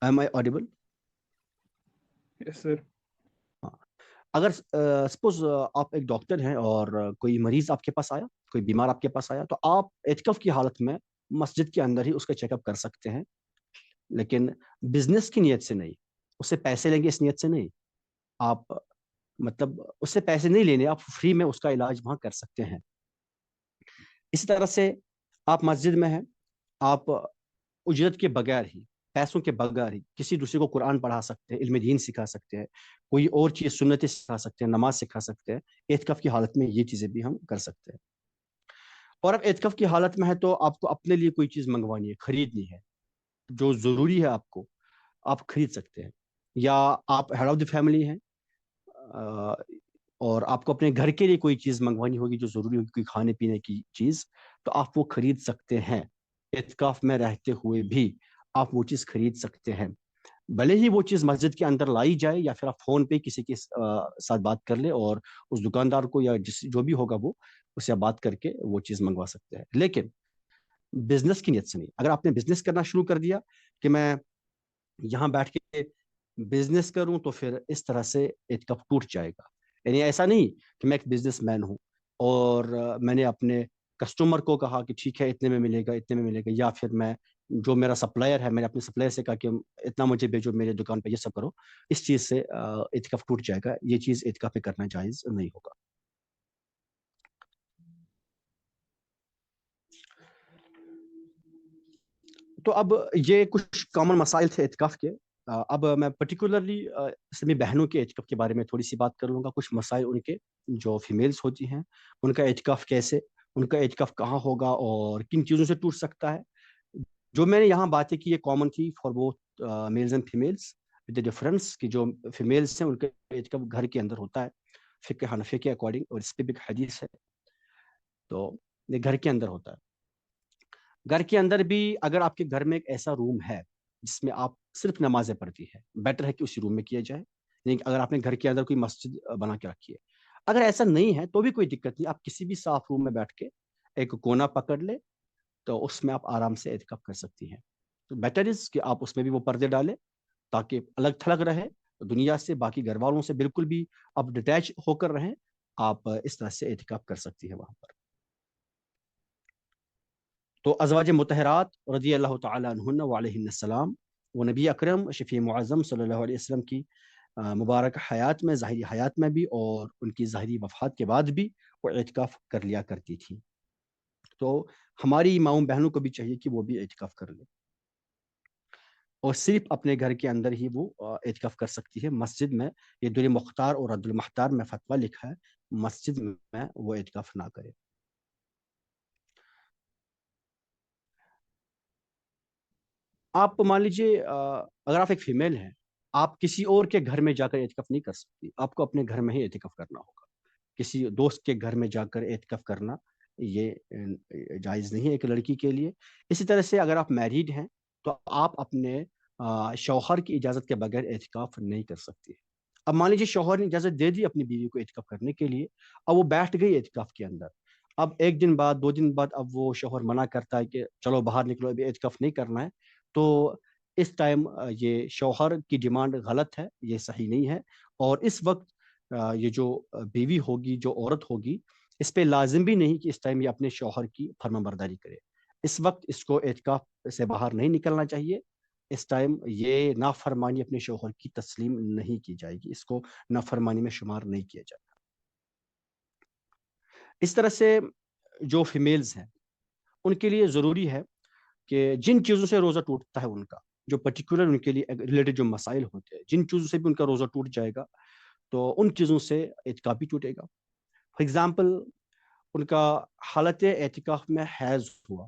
ایم آئی آڈیبل؟ یس سر۔ اگر سپوز آپ ایک ڈاکٹر ہیں اور کوئی مریض آپ کے پاس آیا، کوئی بیمار آپ کے پاس آیا، تو آپ اعتکاف کی حالت میں مسجد کے اندر ہی اس کا چیک اپ کر سکتے ہیں، لیکن بزنس کی نیت سے نہیں، اس سے پیسے لیں گے اس نیت سے نہیں، آپ مطلب اس سے پیسے نہیں لینے، آپ فری میں اس کا علاج وہاں کر سکتے ہیں۔ اسی طرح سے آپ مسجد میں ہیں، آپ اجرت کے بغیر ہی، پیسوں کے بغیر ہی کسی دوسرے کو قرآن پڑھا سکتے ہیں، علم دین سکھا سکتے ہیں، کوئی اور چیز سنتیں سکھا سکتے ہیں، نماز سکھا سکتے ہیں، اعتکاف کی حالت میں یہ چیزیں بھی ہم کر سکتے ہیں۔ اور اب اعتکاف کی حالت میں ہے تو آپ کو اپنے لیے کوئی چیز منگوانی ہے، خریدنی ہے، جو ضروری ہے آپ کو، آپ خرید سکتے ہیں، یا آپ ہیڈ آف دی فیملی ہیں اور آپ کو اپنے گھر کے لیے کوئی چیز منگوانی ہوگی جو ضروری ہوگی، کوئی کھانے پینے کی چیز، تو آپ وہ خرید سکتے ہیں، اعتکاف میں رہتے ہوئے بھی آپ وہ چیز خرید سکتے ہیں، بھلے ہی وہ چیز مسجد کے اندر لائی جائے، یا پھر آپ فون پہ کسی کے ساتھ بات کر لیں اور اس دکاندار کو یا جو بھی ہوگا وہ اسے آپ بات کر کے وہ چیز منگوا سکتے ہیں، لیکن بزنس کی نیت سے نہیں۔ اگر آپ نے بزنس کرنا شروع کر دیا کہ میں یہاں بیٹھ کے بزنس کروں، تو پھر اس طرح سے اعتکاف ٹوٹ جائے گا۔ یعنی ایسا نہیں کہ میں ایک بزنس مین ہوں اور میں نے اپنے کسٹمر کو کہا کہ ٹھیک ہے اتنے میں ملے گا اتنے میں ملے گا, یا پھر میں جو میرا سپلائر ہے میں نے اپنے سپلائر سے کہا کہ اتنا مجھے بھیجو میرے دکان پہ, یہ سب کرو, اس چیز سے اعتکاف ٹوٹ جائے گا. یہ چیز اعتکاف پہ کرنا جائز نہیں ہوگا. تو اب یہ کچھ کامن مسائل تھے اعتکاف کے. اب میں پرٹیکولرلی اسلامی بہنوں کے اعتکاف کے بارے میں تھوڑی سی بات کر لوں گا. کچھ مسائل ان کے جو فیمیلز ہوتی ہیں ان کا اعتکاف کیسے, ان کا اعتکاف کہاں ہوگا اور کن چیزوں سے ٹوٹ سکتا ہے. جو میں نے یہاں باتیں کی یہ کامن تھی for both males and females, with difference کہ جو فیمیلز ہیں ان کا اعتکاف گھر کے اندر ہوتا ہے فقہ حنفی کے اکارڈنگ, اور اس پہ بھی حدیث ہے, تو یہ گھر کے اندر ہوتا ہے. گھر کے اندر بھی اگر آپ کے گھر میں ایک ایسا روم ہے جس میں آپ صرف نمازیں پڑھتی ہے, بیٹر ہے کہ اسی روم میں کیا جائے. یعنی اگر آپ نے گھر کے اندر کوئی مسجد بنا کے رکھی ہے, اگر ایسا نہیں ہے تو بھی کوئی دقت نہیں, آپ کسی بھی صاف روم میں بیٹھ کے ایک کونا پکڑ لے تو اس میں آپ آرام سے اعتکاف کر سکتی ہیں. تو بیٹر از کہ آپ اس میں بھی وہ پردے ڈالیں تاکہ الگ تھلگ رہے دنیا سے, باقی گھر والوں سے بالکل بھی آپ ڈیٹیچ ہو کر رہیں. آپ اس طرح سے اعتکاف کر سکتی ہیں وہاں پر. تو ازواج مطہرات رضی اللہ تعالی عنہن وعلیہن السلام, وہ نبی اکرم شفیع معظم صلی اللہ علیہ وسلم کی مبارک حیات میں, ظاہری حیات میں بھی اور ان کی ظاہری وفات کے بعد بھی وہ اعتکاف کر لیا کرتی تھی. تو ہماری ماؤں بہنوں کو بھی چاہیے کہ وہ بھی اعتکاف کر لیں, اور صرف اپنے گھر کے اندر ہی وہ اعتکاف کر سکتی ہے. مسجد میں یہ دور مختار اور رد المختار میں فتویٰ لکھا ہے, مسجد میں وہ اعتکاف نہ کرے. آپ مان لیجیے اگر آپ ایک فیمیل ہیں, آپ کسی اور کے گھر میں جا کر اعتکاف نہیں کر سکتی, آپ کو اپنے گھر میں ہی اعتکاف کرنا ہوگا. کسی دوست کے گھر میں جا کر اعتکاف کرنا یہ جائز نہیں ہے ایک لڑکی کے لیے. اسی طرح سے اگر آپ میریڈ ہیں تو آپ اپنے شوہر کی اجازت کے بغیر اعتکاف نہیں کر سکتی. اب مان لیجیے شوہر نے اجازت دے دی اپنی بیوی کو اعتکاف کرنے کے لیے, اب وہ بیٹھ گئی اعتکاف کے اندر. اب ایک دن بعد 2 دن بعد اب وہ شوہر منع کرتا ہے کہ چلو باہر نکلو, ابھی اعتکاف نہیں کرنا ہے, تو اس ٹائم یہ شوہر کی ڈیمانڈ غلط ہے, یہ صحیح نہیں ہے. اور اس وقت یہ جو بیوی ہوگی, جو عورت ہوگی, اس پہ لازم بھی نہیں کہ اس ٹائم یہ اپنے شوہر کی فرما برداری کرے. اس وقت اس کو اعتکاف سے باہر نہیں نکلنا چاہیے. اس ٹائم یہ نافرمانی اپنے شوہر کی تسلیم نہیں کی جائے گی, اس کو نافرمانی میں شمار نہیں کیا جائے گا. اس طرح سے جو فیمیلز ہیں ان کے لیے ضروری ہے کہ جن چیزوں سے روزہ ٹوٹتا ہے ان کا, جو پرٹیکولر ان کے لیے ریلیٹڈ جو مسائل ہوتے ہیں, جن چیزوں سے بھی ان کا روزہ ٹوٹ جائے گا تو ان چیزوں سے اعتکاف بھی ٹوٹے گا. فار ایگزامپل ان کا حالت اعتکاف میں حیض ہوا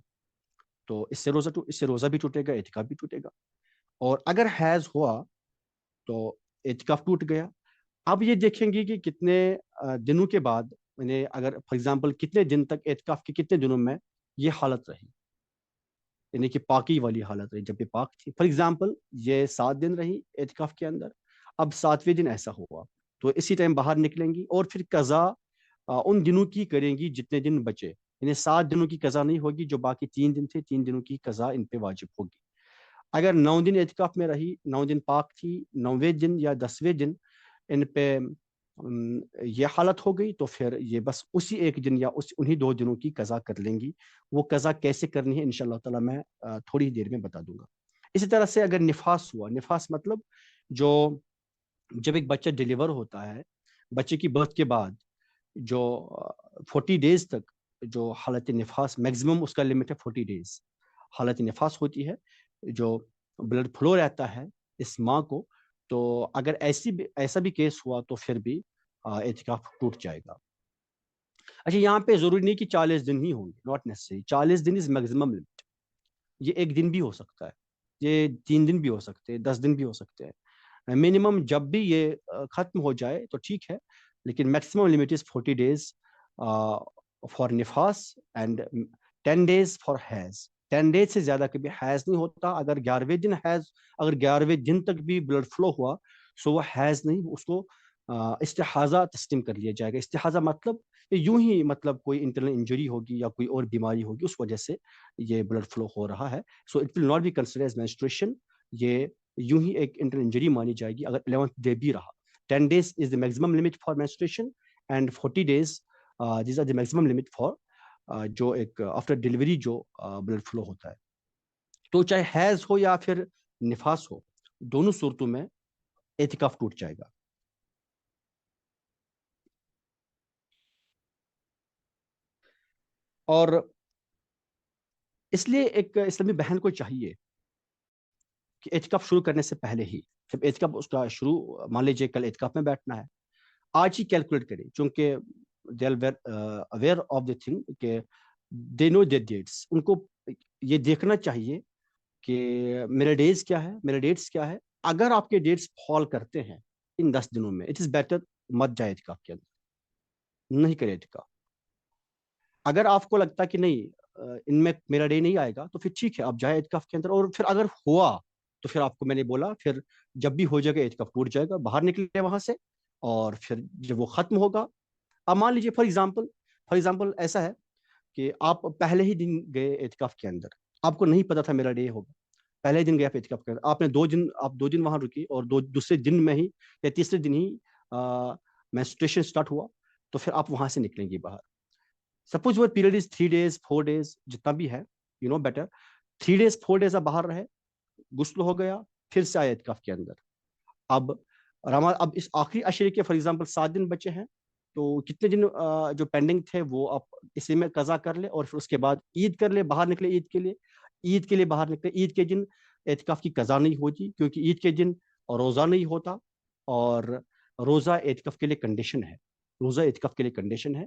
تو اس سے روزہ بھی ٹوٹے گا, اعتکاف بھی ٹوٹے گا. اور اگر حیض ہوا تو اعتکاف ٹوٹ گیا. اب یہ دیکھیں گے کہ کتنے دنوں کے بعد, یعنی اگر فار ایگزامپل کتنے دن تک اعتکاف کے کتنے دنوں میں یہ حالت رہی, یعنی کہ پاکی والی حالت رہی جب یہ پاک تھی. فار ایگزامپل یہ 7 دن رہی اعتکاف کے اندر, اب 7ویں دن ایسا ہوا تو اسی ٹائم باہر نکلیں گی اور پھر قضا ان دنوں کی کریں گی جتنے دن بچے. یعنی 7 دنوں کی قضا نہیں ہوگی, جو باقی 3 دن تھے 3 دنوں کی قضا ان پہ واجب ہوگی. اگر 9 دن اعتکاف میں رہی, 9 دن پاک تھی, 9ویں دن یا 10ویں دن ان پہ یہ حالت ہو گئی تو پھر یہ بس اسی ایک دن یا انہی 2 دنوں کی قضا کر لیں گی. وہ قضا کیسے کرنی ہے انشاءاللہ تعالی میں تھوڑی دیر میں بتا دوں گا. اسی طرح سے اگر نفاس ہوا, نفاس مطلب جو جب ایک بچہ ڈیلیور ہوتا ہے, بچے کی برتھ کے بعد جو 40 ڈیز تک جو حالت نفاس, میکسیمم اس کا لمٹ ہے 40 ڈیز حالت نفاس ہوتی ہے, جو بلڈ فلو رہتا ہے اس ماں کو, تو اگر ایسا بھی کیس ہوا تو پھر بھی اعتکاف ٹوٹ جائے گا. اچھا, یہاں پہ ضروری نہیں کہ 40 دن ہی ہوں گے, ناٹ نیسسری. 40 دن از میکسیمم لمٹ. یہ 1 دن بھی ہو سکتا ہے, یہ 3 دن بھی ہو سکتے ہیں, 10 دن بھی ہو سکتے ہیں. منیمم جب بھی یہ ختم ہو جائے تو ٹھیک ہے, لیکن maximum limit is 40 days for نفاس اینڈ 10 days فار حیض. 10 days سے زیادہ کبھی حیض نہیں ہوتا. اگر 11ویں دن تک بھی بلڈ فلو ہوا سو وہ حیض نہیں, اس کو استحاضہ تسلیم کر لیا جائے گا. استحاضہ مطلب یوں ہی, مطلب کوئی انٹرنل انجری ہوگی یا کوئی اور بیماری ہوگی اس وجہ سے یہ بلڈ فلو ہو رہا ہے. So it will not be considered as menstruation. یہ یوں ہی ایک انٹرنل انجری مانی جائے گی اگر 11th ڈے بھی رہا. 10 days is the maximum limit for menstruation and 40 days these are the maximum limit for جو ایک آفٹر ڈیلیوری جو بلڈ فلو ہوتا ہے، تو چاہے حیض ہو یا پھر نفاس ہو، دونوں صورتوں میں اعتکاف ٹوٹ جائے گا. اور اس لیے ایک اسلامی بہن کو چاہیے کہ اعتکاف شروع کرنے سے پہلے ہی، جب اعتکاف اس کا شروع، مان لیجیے کل اعتکاف میں بیٹھنا ہے، آج ہی کیلکولیٹ کرے، چونکہ they are aware of the thing کہ دے نو دیئر ڈیٹس. ان کو یہ دیکھنا چاہیے کہ میرے ڈیز کیا ہے، میرے ڈیٹس کیا ہے. اگر آپ کے ڈیٹس فال کرتے ہیں ان 10 دنوں میں، اٹ از بیٹر مت جائے اعتکاف کے اندر، نہیں کرے اعتکاف. اگر آپ کو لگتا ہے کہ نہیں ان میں میرا ڈے نہیں آئے گا، تو پھر ٹھیک ہے، آپ جائیں اعتکاف کے اندر. اور پھر اگر ہوا تو پھر آپ کو میں نے بولا، پھر جب بھی ہو جائے گا اعتکاف ٹوٹ جائے گا، باہر نکلے وہاں سے. اور پھر جب وہ ختم ہوگا، اب مان لیجیے فار ایگزامپل ایسا ہے کہ آپ پہلے ہی دن گئے اعتکاف کے اندر، آپ کو نہیں پتا تھا میرا ڈے ہوگا، پہلے دن گیا اعتکاف کے اندر، آپ نے 2 دن وہاں رکی، اور دوسرے دن میں ہی یا تیسرے دن ہی مینسٹریشن اسٹارٹ ہوا، تو پھر آپ وہاں سے نکلیں گی باہر. Suppose your period is 3 days 4 days، جتنا بھی ہے، you know better 3 days 4 days آپ باہر رہے، غسل ہو گیا، پھر سے آئے اعتکاف کے اندر. اب اب اس آخری عشرے کے فار ایگزامپل 7 دن بچے ہیں، تو کتنے دن جو پینڈنگ تھے وہ آپ اسی میں قضا کر لے، اور پھر اس کے بعد عید کر لے، باہر نکلے عید کے لیے باہر نکلے. عید کے دن اعتکاف کی قضا نہیں ہوتی، کیونکہ عید کے دن روزہ نہیں ہوتا، اور روزہ اعتکاف کے لیے کنڈیشن ہے.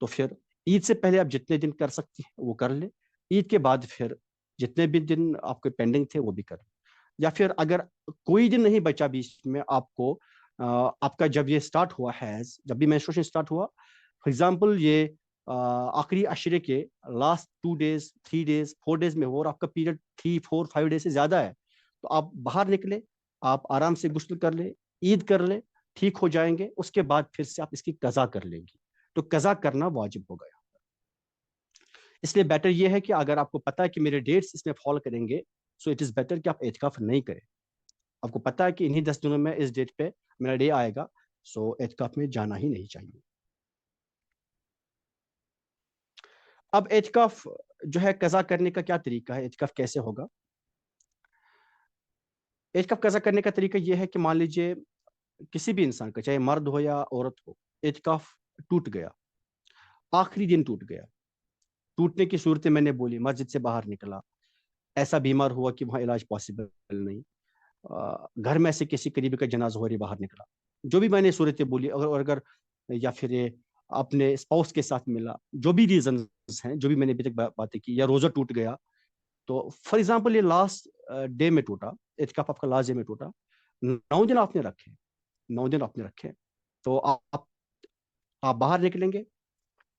تو پھر عید سے پہلے آپ جتنے دن کر سکتے ہیں وہ کر لیں، عید کے بعد پھر جتنے بھی دن آپ کے پینڈنگ تھے وہ بھی کر لیں. یا پھر اگر کوئی دن نہیں بچا بیچ میں، آپ کو آپ کا جب یہ سٹارٹ ہوا حیض، جب بھی مینسٹریشن سٹارٹ ہوا، فار ایگزامپل یہ آخری عشرے کے لاسٹ 2 days 3 days 4 days میں ہو، اور آپ کا پیریڈ 3 4 5 days سے زیادہ ہے، تو آپ باہر نکلے، آپ آرام سے غسل کر لیں، عید کر لیں، ٹھیک ہو جائیں گے. اس کے بعد پھر سے آپ اس کی قضا کر لیں گی، تو قضا کرنا واجب ہو گیا. اس لیے بیٹر یہ ہے کہ اگر آپ کو پتا ہے کہ میرے ڈیٹس اس میں فال کریں گے، سو اٹ از بیٹر کہ آپ اعتکاف نہیں کریں. آپ کو پتا ہے کہ انہی 10 دنوں میں اس ڈیٹ پہ میرا ڈے آئے گا، سو اعتکاف میں جانا ہی نہیں چاہیے. اب اعتکاف جو ہے قضا کرنے کا کیا طریقہ ہے، اعتکاف کیسے ہوگا؟ اعتکاف قضا کرنے کا طریقہ یہ ہے کہ مان لیجیے کسی بھی انسان کا، چاہے مرد ہو یا عورت ہو، اعتکاف ٹوٹ گیا، آخری دن ٹوٹ گیا. ٹوٹنے کی صورتیں میں نے بولی، مسجد سے باہر نکلا، ایسا بیمار ہوا کہ وہاں علاج پاسبل نہیں، گھر میں سے کسی قریبی کا جنازہ ہو رہی باہر نکلا، جو بھی میں نے صورتیں بولی، اگر یا پھر اپنے اسپاؤس کے ساتھ ملا، جو بھی ریزنز ہیں، جو بھی میں نے ابھی تک باتیں کی، یا روزہ ٹوٹ گیا، تو فار ایگزامپل یہ لاسٹ ڈے میں ٹوٹا، اعتکاف آپ کا لاسٹ ڈے میں ٹوٹا، 9 دن آپ نے رکھے، 9 دن آپ نے رکھے، تو آپ باہر نکلیں گے،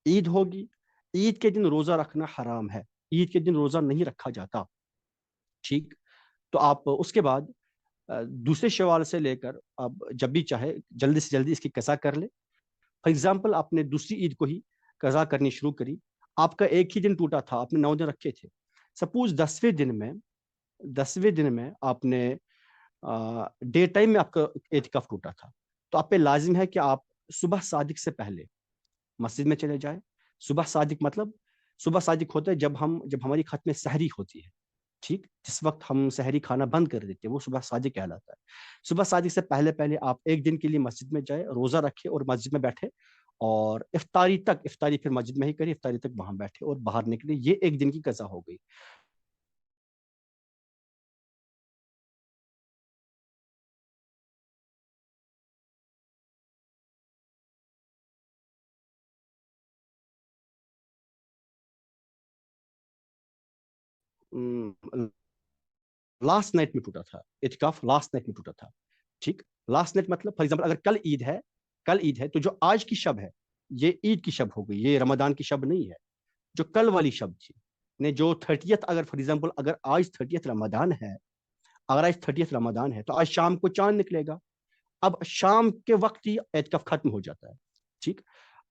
عید ہوگی. عید کے دن روزہ رکھنا حرام ہے، عید کے دن روزہ نہیں رکھا جاتا. ٹھیک، تو آپ اس کے بعد دوسرے شوال سے لے کر آپ جب بھی چاہے جلدی سے جلدی اس کی قضا کر لیں. فار ایگزامپل آپ نے دوسری عید کو ہی قضا کرنی شروع کری، آپ کا ایک ہی دن ٹوٹا تھا، آپ نے 9 دن رکھے تھے. سپوز 10ویں دن میں آپ نے ڈے ٹائم میں آپ کا اعتکاف ٹوٹا تھا، تو آپ پہ لازم ہے کہ آپ صبح صادق سے پہلے مسجد میں چلے جائیں. صبح صادق مطلب، صبح صادق ہوتا ہے جب ہماری ختم سحری ہوتی ہے، ٹھیک، جس وقت ہم سحری کھانا بند کر دیتے ہیں، وہ صبح صادق کہلاتا ہے. صبح صادق سے پہلے آپ ایک دن کے لیے مسجد میں جائیں، روزہ رکھے اور مسجد میں بیٹھے، اور افطاری پھر مسجد میں ہی کری، افطاری تک وہاں بیٹھے اور باہر نکلے. یہ ایک دن کی قضا ہو گئی. لاسٹ نائٹ میں ٹوٹا تھا اعتکاف، لاسٹ نائٹ میں ٹوٹا تھا. ٹھیک، لاسٹ نائٹ مطلب فار ایگزامپل اگر کل عید ہے تو جو آج کی شب ہے یہ عید کی شب ہو گئی، یہ رمضان کی شب نہیں ہے. جو کل والی شب تھی نے جو 30th، اگر فار ایگزامپل اگر آج 30th رمضان ہے، تو آج شام کو چاند نکلے گا. اب شام کے وقت ہی اعتکاف ختم ہو جاتا ہے. ٹھیک،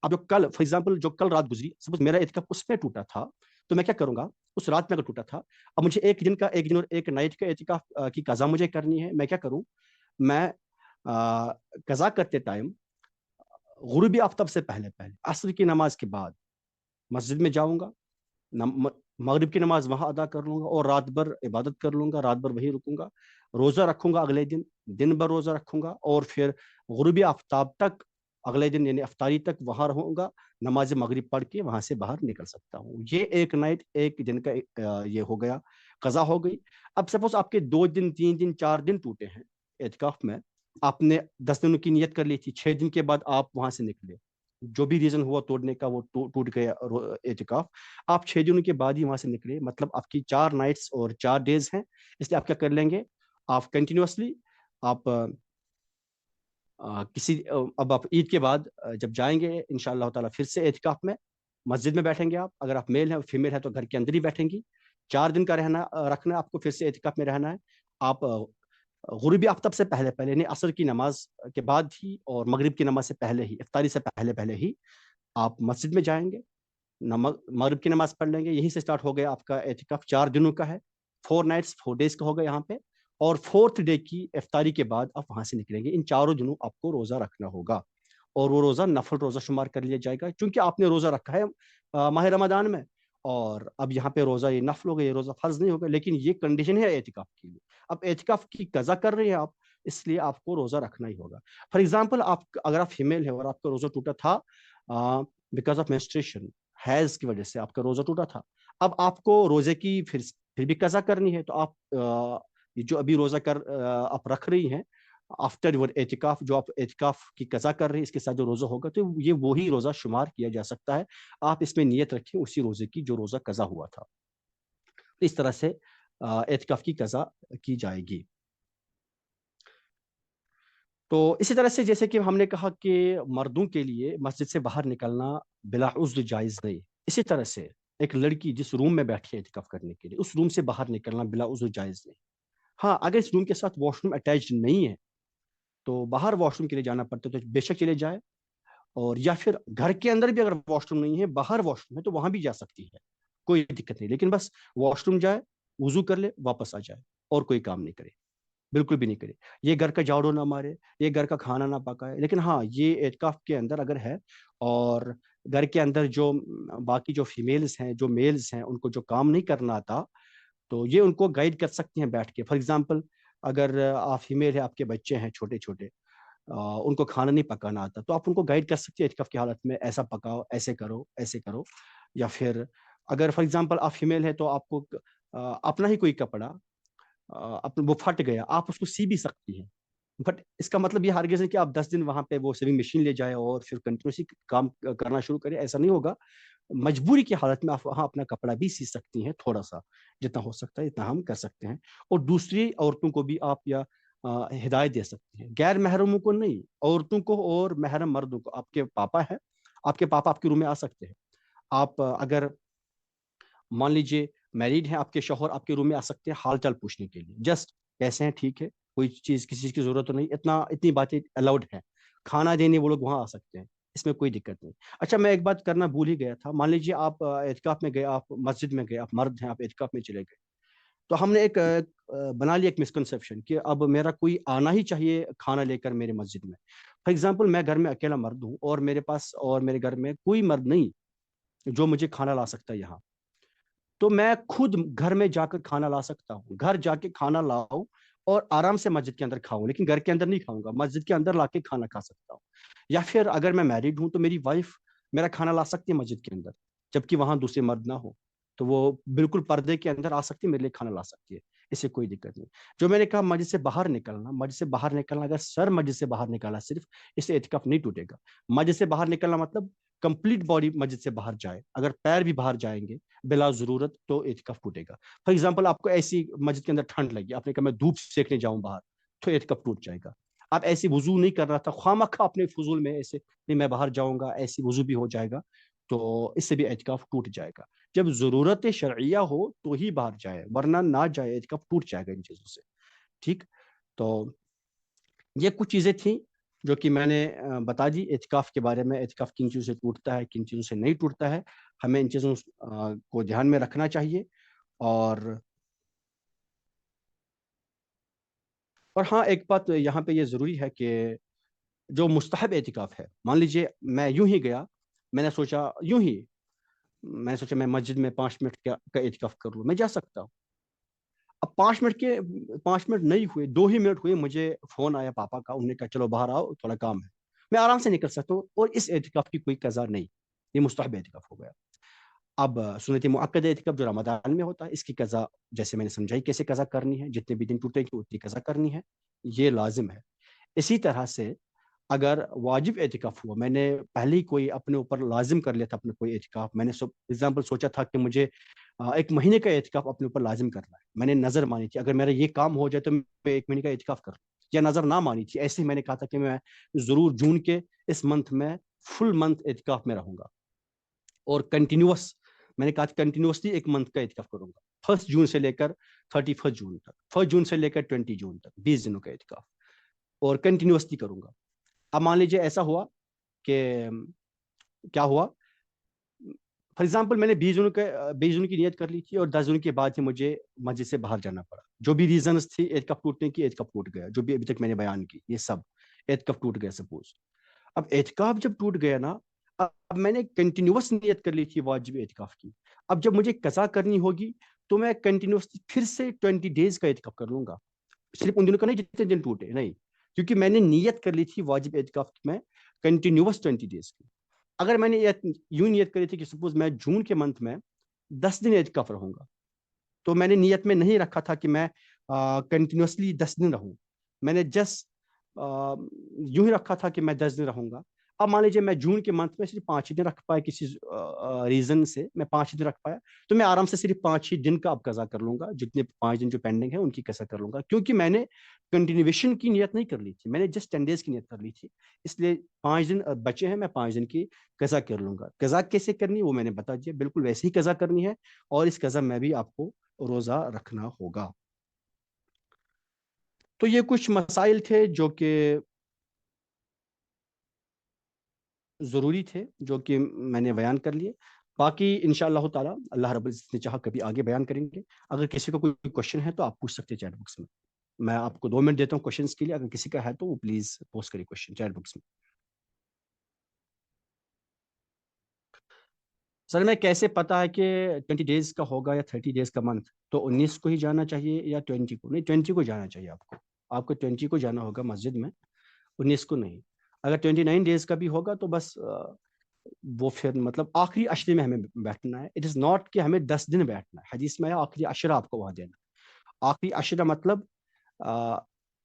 اب جو کل فار ایگزامپل جو کل رات گزری، سپوز میرا اعتکاف اس میں ٹوٹا تھا، تو میں کیا کروں گا، اس رات میں اگر ٹوٹا تھا، اب مجھے ایک دن اور ایک نائٹ کا اعتکاف کی قضا مجھے کرنی ہے. میں کیا کروں، میں قضا کرتے ٹائم غروبی آفتاب سے پہلے عصر کی نماز کے بعد مسجد میں جاؤں گا, مغرب کی نماز وہاں ادا کر لوں گا اور رات بھر عبادت کر لوں گا, رات بھر وہی رکوں گا, روزہ رکھوں گا اگلے دن, دن بھر روزہ رکھوں گا, اور پھر غروب آفتاب تک اگلے دن یعنی افطاری تک وہاں رہوں گا, نماز مغرب پڑھ کے وہاں سے باہر نکل سکتا ہوں. یہ ایک نائٹ ایک دن کا یہ ہو گیا, قضا ہو گئی. اب سپوز آپ کے 2 دن 3 دن 4 دن ٹوٹے ہیں اعتکاف میں, آپ نے 10 دنوں کی نیت کر لی تھی, 6 دن کے بعد آپ وہاں سے نکلے, جو بھی ریزن ہوا توڑنے کا وہ ٹوٹ گیا اعتکاف, آپ 6 دنوں کے بعد ہی وہاں سے نکلے, مطلب آپ کی 4 نائٹس اور 4 ڈیز ہیں. اس لیے آپ کیا کر لیں گے, آپ کنٹینیوسلی آپ اب آپ عید کے بعد جب جائیں گے انشاءاللہ تعالیٰ پھر سے اعتکاف میں, مسجد میں بیٹھیں گے آپ, اگر آپ میل ہیں فیمیل ہے تو گھر کے اندر ہی بیٹھیں گی. 4 دن کا رکھنا آپ کو, پھر سے اعتکاف میں رہنا ہے. آپ غروبی آفتاب سے پہلے یعنی عصر کی نماز کے بعد ہی اور مغرب کی نماز سے پہلے ہی, افطاری سے پہلے ہی آپ مسجد میں جائیں گے, مغرب کی نماز پڑھ لیں گے. یہیں سے سٹارٹ ہو گیا آپ کا اعتکاف, 4 دنوں کا ہے, 4 نائٹس 4 ڈیز کا ہوگا یہاں پہ, اور 4تھ ڈے کی افطاری کے بعد آپ وہاں سے نکلیں گے. ان 4 دنوں آپ کو روزہ رکھنا ہوگا, اور وہ روزہ نفل روزہ شمار کر لیا جائے گا, چونکہ آپ نے روزہ رکھا ہے ماہ رمضان میں, اور اب یہاں پہ روزہ یہ نفل ہوگا, یہ روزہ فرض نہیں ہوگا, لیکن یہ کنڈیشن ہے اعتکاف کے لیے. اب اعتکاف کی قضا کر رہے ہیں آپ, اس لیے آپ کو روزہ رکھنا ہی ہوگا. فار ایگزامپل اگر آپ فیمیل ہے اور آپ کا روزہ ٹوٹا تھا بیکاز آف مینسٹریشن, حیض کی وجہ سے آپ کا روزہ ٹوٹا تھا, اب آپ کو روزے کی پھر بھی قضا کرنی ہے, تو آپ جو ابھی روزہ آپ رکھ رہی ہیں آفٹر یور اعتکاف, جو آپ اعتکاف کی قضا کر رہے ہیں اس کے ساتھ جو روزہ ہوگا تو یہ وہی روزہ شمار کیا جا سکتا ہے. آپ اس میں نیت رکھیں اسی روزے کی جو روزہ قضا ہوا تھا. اس طرح سے اعتکاف کی قضا کی جائے گی. تو اسی طرح سے جیسے کہ ہم نے کہا کہ مردوں کے لیے مسجد سے باہر نکلنا بلا عذر جائز نہیں, اسی طرح سے ایک لڑکی جس روم میں بیٹھی ہے اعتکاف کرنے کے لیے, اس روم سے باہر نکلنا بلا عذر جائز نہیں. ہاں, اگر اس روم کے ساتھ واش روم اٹیچ نہیں ہے تو باہر واش روم کے لیے جانا پڑتا ہے تو بے شک چلے جائے, اور یا پھر گھر کے اندر بھی اگر واش روم نہیں ہے, باہر واش روم ہے تو وہاں بھی جا سکتی ہے, کوئی دقت نہیں, لیکن بس واش روم جائے, وضو کر لے, واپس آ جائے, اور کوئی کام نہیں کرے, بالکل بھی نہیں کرے. یہ گھر کا جھاڑو نہ مارے, یہ گھر کا کھانا نہ پکائے, لیکن ہاں یہ اعتکاف کے اندر اگر ہے اور گھر کے اندر جو باقی جو فیمیلز ہیں جو میلز ہیں ان کو جو کام نہیں کرنا آتا تو یہ ان کو گائیڈ کر سکتے ہیں بیٹھ کے. فار ایگزامپل اگر آپ فیمیل ہے, آپ کے بچے ہیں چھوٹے چھوٹے, ان کو کھانا نہیں پکانا آتا تو آپ ان کو گائیڈ کر سکتے ہیں اعتکاف کی حالت میں, ایسا پکاؤ, ایسے کرو, ایسے کرو. یا پھر اگر فار ایگزامپل آپ فیمیل ہے تو آپ کو اپنا ہی کوئی کپڑا وہ پھٹ گیا, آپ اس کو سی بھی سکتی ہیں, بٹ اس کا مطلب یہ ہرگز ہے کہ آپ 10 دن وہاں پہ وہ سیونگ مشین لے جائے اور پھر کنٹینیوسلی کام کرنا شروع کرے, ایسا نہیں ہوگا. مجبوری کی حالت میں آپ وہاں اپنا کپڑا بھی سی سکتی ہیں, تھوڑا سا جتنا ہو سکتا ہے اتنا ہم کر سکتے ہیں, اور دوسری عورتوں کو بھی آپ یا ہدایت دے سکتے ہیں, غیر محرموں کو نہیں, عورتوں کو اور محرم مردوں کو. آپ کے پاپا ہے, آپ کے پاپا آپ کے روم میں آ سکتے ہیں. آپ اگر مان لیجیے میریڈ ہیں, آپ کے شوہر آپ کے روم میں آ سکتے ہیں حال چال پوچھنے کے لیے, جسٹ کیسے ہیں, ٹھیک ہے, کوئی چیز کسی چیز کی ضرورت نہیں, اتنی باتیں الاؤڈ ہیں. کھانا دینے وہ لوگ وہاں آ سکتے ہیں, اس میں کوئی دقت نہیں. اچھا, میں ایک بات کرنا بھول ہی گیا تھا. مان لیجیے آپ اعتکاف میں گئے, آپ مسجد میں گئے, آپ مرد ہیں, آپ اعتکاف میں چلے گئے, تو ہم نے ایک بنا لیا ایک مسکنسیپشن کہ اب میرا کوئی آنا ہی چاہیے کھانا لے کر میرے مسجد میں. فار ایگزامپل میں گھر میں اکیلا مرد ہوں اور میرے پاس اور میرے گھر میں کوئی مرد نہیں جو مجھے کھانا لا سکتا ہے یہاں, تو میں خود گھر میں جا کر کھانا لا سکتا ہوں. گھر جا کے کھانا لاؤ اور آرام سے مسجد کے اندر کھاؤں, لیکن گھر کے اندر نہیں کھاؤں گا, مسجد کے اندر لا کے کھانا کھا سکتا ہوں. یا پھر اگر میں میریڈ ہوں تو میری وائف میرا کھانا لا سکتی ہے مسجد کے اندر, جبکہ وہاں دوسرے مرد نہ ہو, تو وہ بالکل پردے کے اندر آ سکتی ہے, میرے لیے کھانا لا سکتی ہے, اس سے کوئی دقت نہیں. جو میں نے کہا مسجد سے باہر نکلنا, اگر سر مسجد سے باہر نکالا صرف, اس سے اعتکاف نہیں ٹوٹے گا. مسجد سے باہر نکلنا مطلب کمپلیٹ باڈی مسجد سے باہر جائے, اگر پیر بھی باہر جائیں گے بلا ضرورت تو اعتکاف ٹوٹے گا. فار ایگزامپل آپ کو ایسی مسجد کے اندر ٹھنڈ لگی, آپ نے کہا میں دھوپ سیکنے جاؤں باہر, تو اعتکاف ٹوٹ جائے گا. آپ ایسی وضو نہیں کر رہا تھا خواہ مخواہ اپنے فضول میں ایسے نہیں میں باہر جاؤں گا, ایسی وضو بھی ہو جائے گا, تو اس سے بھی اعتکاف ٹوٹ جائے گا. جب ضرورت شرعیہ ہو تو ہی باہر جائے, ورنہ نہ جائے, اعتکاف ٹوٹ جائے گا ان چیزوں سے. ٹھیک, تو یہ کچھ چیزیں تھیں جو کہ میں نے بتا دی اعتکاف کے بارے میں. اعتکاف کن چیزوں سے ٹوٹتا ہے, کن چیزوں سے نہیں ٹوٹتا ہے, ہمیں ان چیزوں کو دھیان میں رکھنا چاہیے. اور ہاں, ایک بات یہاں پہ یہ ضروری ہے کہ جو مستحب اعتکاف ہے, مان لیجیے میں یوں ہی گیا, میں نے سوچا یوں ہی میں نے سوچا میں مسجد میں 5 منٹ کا اعتکاف کر لوں، میں جا سکتا ہوں۔ اب 5 منٹ نہیں ہوئے، 2 ہی منٹ ہوئے، مجھے فون آیا پاپا کا، انہوں نے کہا چلو باہر آؤ تھوڑا کام ہے۔ میں آرام سے نکل سکتا ہوں، اور اس اعتکاف کی کوئی قضا نہیں، یہ مستحب اعتکاف ہو گیا۔ اب سنت مؤکد اعتکاف جو رمضان میں ہوتا ہے، اس کی قضا جیسے میں نے سمجھائی کیسے قضا کرنی ہے، جتنے بھی دن ٹوٹے گی اتنی قضا کرنی ہے، یہ لازم ہے۔ اسی طرح سے اگر واجب اعتکاف ہوا، میں نے پہلے ہی کوئی اپنے اوپر لازم کر لیا تھا اپنا کوئی اعتکاف، میں نے ایگزامپل سوچا تھا کہ مجھے 1 مہینے کا اعتکاف اپنے اوپر لازم کرنا ہے، میں نے نظر مانی تھی اگر میرا یہ کام ہو جائے تو میں 1 مہینے کا اعتکاف کر لوں، یا نظر نہ مانی تھی، ایسے ہی میں نے کہا تھا کہ میں ضرور جون کے اس منتھ میں فل منتھ اعتکاف میں رہوں گا، اور کنٹینیوس، میں نے کہا کنٹینیوسلی 1 منتھ کا اعتکاف کروں گا، 1 جون سے لے کر 31 جون تک، 1 جون سے لے کر 20 جون تک، 20 دنوں کا اعتکاف، اور کنٹینیوسلی کروں گا۔ اب مان لیجیے ایسا ہوا کہ کیا ہوا، فار ایگزامپل میں نے 20 دنوں کی نیت کر لی تھی، اور 10 دنوں کے بعد ہی مجھے مسجد سے باہر جانا پڑا، جو بھی ریزنس تھی اعتکاف ٹوٹنے کی، اعتکاف ٹوٹ گیا، جو بھی ابھی تک میں نے بیان کی یہ سب اعتکاف ٹوٹ گیا سپوز۔ اب اعتکاف جب ٹوٹ گیا نا، اب میں نے کنٹینیوس نیت کر لی تھی واجب اعتکاف کی، اب جب مجھے قضا کرنی ہوگی تو میں کنٹینیوسلی پھر سے 20 days کا اعتکاف کر لوں گا، صرف ان دنوں کا نہیں جتنے دن ٹوٹے، نہیں، کیونکہ میں نے نیت کر لی تھی واجب اعتکاف میں کنٹینیوس 20 days کی۔ اگر میں نے یوں نیت کری تھی کہ سپوز میں جون کے منتھ میں 10 دن اعتکاف رہوں گا، تو میں نے نیت میں نہیں رکھا تھا کہ میں کنٹینیوسلی 10 دن رہوں، میں نے جسٹ یوں ہی رکھا تھا کہ میں 10 دن رہوں گا۔ اب مان لیجیے میں جون کے منتھ میں صرف 5 ہی دن رکھ پایا، کسی ریزن سے میں 5 ہی دن رکھ پایا، تو میں آرام سے صرف 5 ہی دن کا اب قضا کر لوں گا، جتنے 5 دن جو پینڈنگ ہے ان کی قضا کر لوں گا، کیونکہ میں نے کنٹینیویشن کی نیت نہیں کر لی تھی، میں نے جسٹ 10 days کی نیت کر لی تھی، اس لیے 5 دن بچے ہیں، میں 5 دن کی قضا کر لوں گا۔ قضا کیسے کرنی وہ میں نے بتا دیا، بالکل ویسے ہی قضا کرنی ہے، اور اس قضا میں بھی آپ کو روزہ رکھنا ہوگا۔ تو یہ کچھ مسائل تھے جو کہ ضروری تھے، جو کہ میں نے بیان کر لیے، باقی انشاءاللہ تعالی اللہ رب العزت نے چاہا کبھی آگے بیان کریں گے۔ اگر کسی کو کوئی کوشچن ہے تو آپ پوچھ سکتے ہیں چیٹ باکس میں آپ کو 2 منٹ دیتا ہوں کوشچنس کے لیے، اگر کسی کا ہے تو وہ پلیز پوسٹ کریے کوشچن چیٹ باکس میں۔ سر میں کیسے پتا ہے کہ 20 days کا ہوگا یا 30 days کا منتھ، تو 19 کو ہی جانا چاہیے یا 20 کو؟ نہیں، 20 کو جانا چاہیے آپ کو 20 کو جانا ہوگا مسجد میں، 19 کو نہیں۔ اگر 29 days کا بھی ہوگا تو بس وہ پھر مطلب آخری عشرے میں ہمیں بیٹھنا ہے، اٹ از ناٹ کہ ہمیں 10 دن بیٹھنا ہے، حدیث میں ہے آخری عشرہ آپ کو وہاں دینا ہے۔ آخری عشرہ مطلب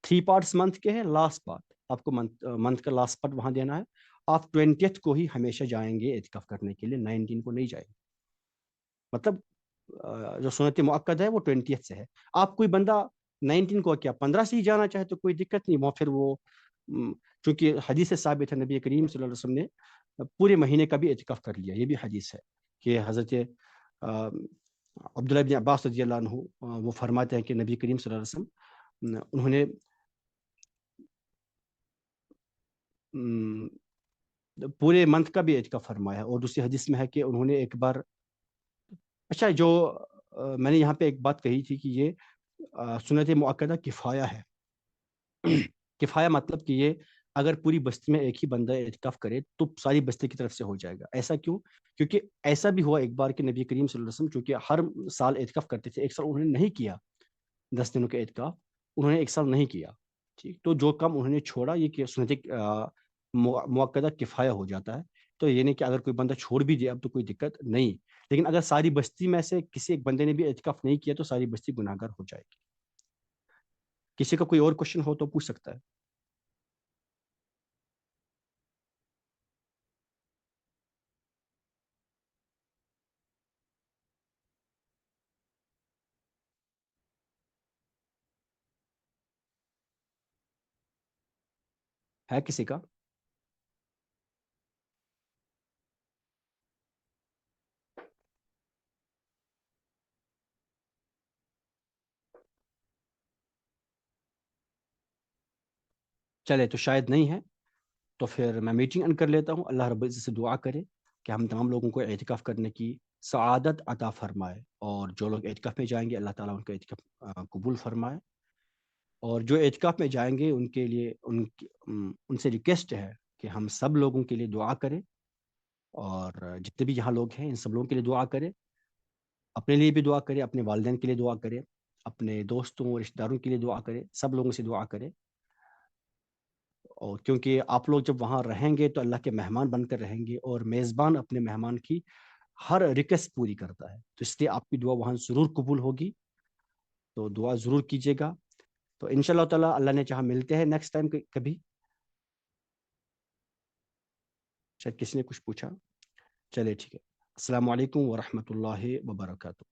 3 parts منتھ کے ہیں، لاسٹ پارٹ آپ کو منتھ کا لاسٹ پارٹ وہاں دینا ہے۔ آپ 20th کو ہی ہمیشہ جائیں گے اعتکاف کرنے کے لیے، 19 کو نہیں جائیں گے، مطلب جو سنت مؤکد ہے وہ 20th سے ہے۔ آپ کوئی بندہ 19 کو کیا 15 سے ہی جانا چاہے تو کوئی دقت نہیں، وہ پھر وہ چونکہ حدیث سے ثابت ہے، نبی کریم صلی اللہ علیہ وسلم نے پورے مہینے کا بھی اعتکاف کر لیا، یہ بھی حدیث ہے کہ حضرت عبداللہ بن عباس رضی اللہ عنہ وہ فرماتے ہیں کہ نبی کریم صلی اللہ علیہ وسلم انہوں نے پورے منتھ کا بھی اعتکاف فرمایا، اور دوسری حدیث میں ہے کہ انہوں نے ایک بار، اچھا جو میں نے یہاں پہ ایک بات کہی تھی کہ یہ سنت مؤکدہ کفایہ ہے۔ کفایہ مطلب کہ یہ اگر پوری بستی میں ایک ہی بندہ اعتکاف کرے تو ساری بستی کی طرف سے ہو جائے گا۔ ایسا کیوں؟ کیونکہ ایسا بھی ہوا ایک بار کہ نبی کریم صلی اللہ علیہ وسلم چونکہ ہر سال اعتکاف کرتے تھے، ایک سال انہوں نے نہیں کیا 10 دنوں کا اعتکاف، انہوں نے ایک سال نہیں کیا، ٹھیک، تو جو کام انہوں نے چھوڑا یہ کہ سنت مؤکدہ کفایہ ہو جاتا ہے۔ تو یہ نہیں کہ اگر کوئی بندہ چھوڑ بھی دے اب تو کوئی دقت نہیں، لیکن اگر ساری بستی میں سے کسی ایک بندے نے بھی اعتکاف نہیں کیا تو ساری بستی گناہ گار ہو جائے گی۔ کسی کا کوئی اور کوشچن ہو تو پوچھ سکتا ہے کسی کا؟ چلے تو شاید نہیں ہے، تو پھر میں میٹنگ ان کر لیتا ہوں۔ اللہ رب العزت سے دعا کرے کہ ہم تمام لوگوں کو اعتکاف کرنے کی سعادت عطا فرمائے، اور جو لوگ اعتکاف میں جائیں گے اللہ تعالیٰ ان کا اعتکاف قبول فرمائے، اور جو اعتکاف میں جائیں گے ان کے لیے ان سے ریکویسٹ ہے کہ ہم سب لوگوں کے لیے دعا کریں اور جتنے بھی یہاں لوگ ہیں ان سب لوگوں کے لیے دعا کریں، اپنے لیے بھی دعا کریں، اپنے والدین کے لیے دعا کریں، اپنے دوستوں رشتہ داروں کے لیے دعا کریں، سب لوگوں سے دعا کریں. اور کیونکہ آپ لوگ جب وہاں رہیں گے تو اللہ کے مہمان بن کر رہیں گے، اور میزبان اپنے مہمان کی ہر ریکویسٹ پوری کرتا ہے، تو اس لیے آپ کی دعا وہاں ضرور قبول ہوگی. تو دعا ضرور کیجیے گا. تو ان شاء اللہ تعالیٰ اللہ نے چاہا ملتے ہیں نیکسٹ ٹائم کبھی. شاید کسی نے کچھ پوچھا. چلے ٹھیک ہے. السلام علیکم ورحمۃ اللہ وبرکاتہ.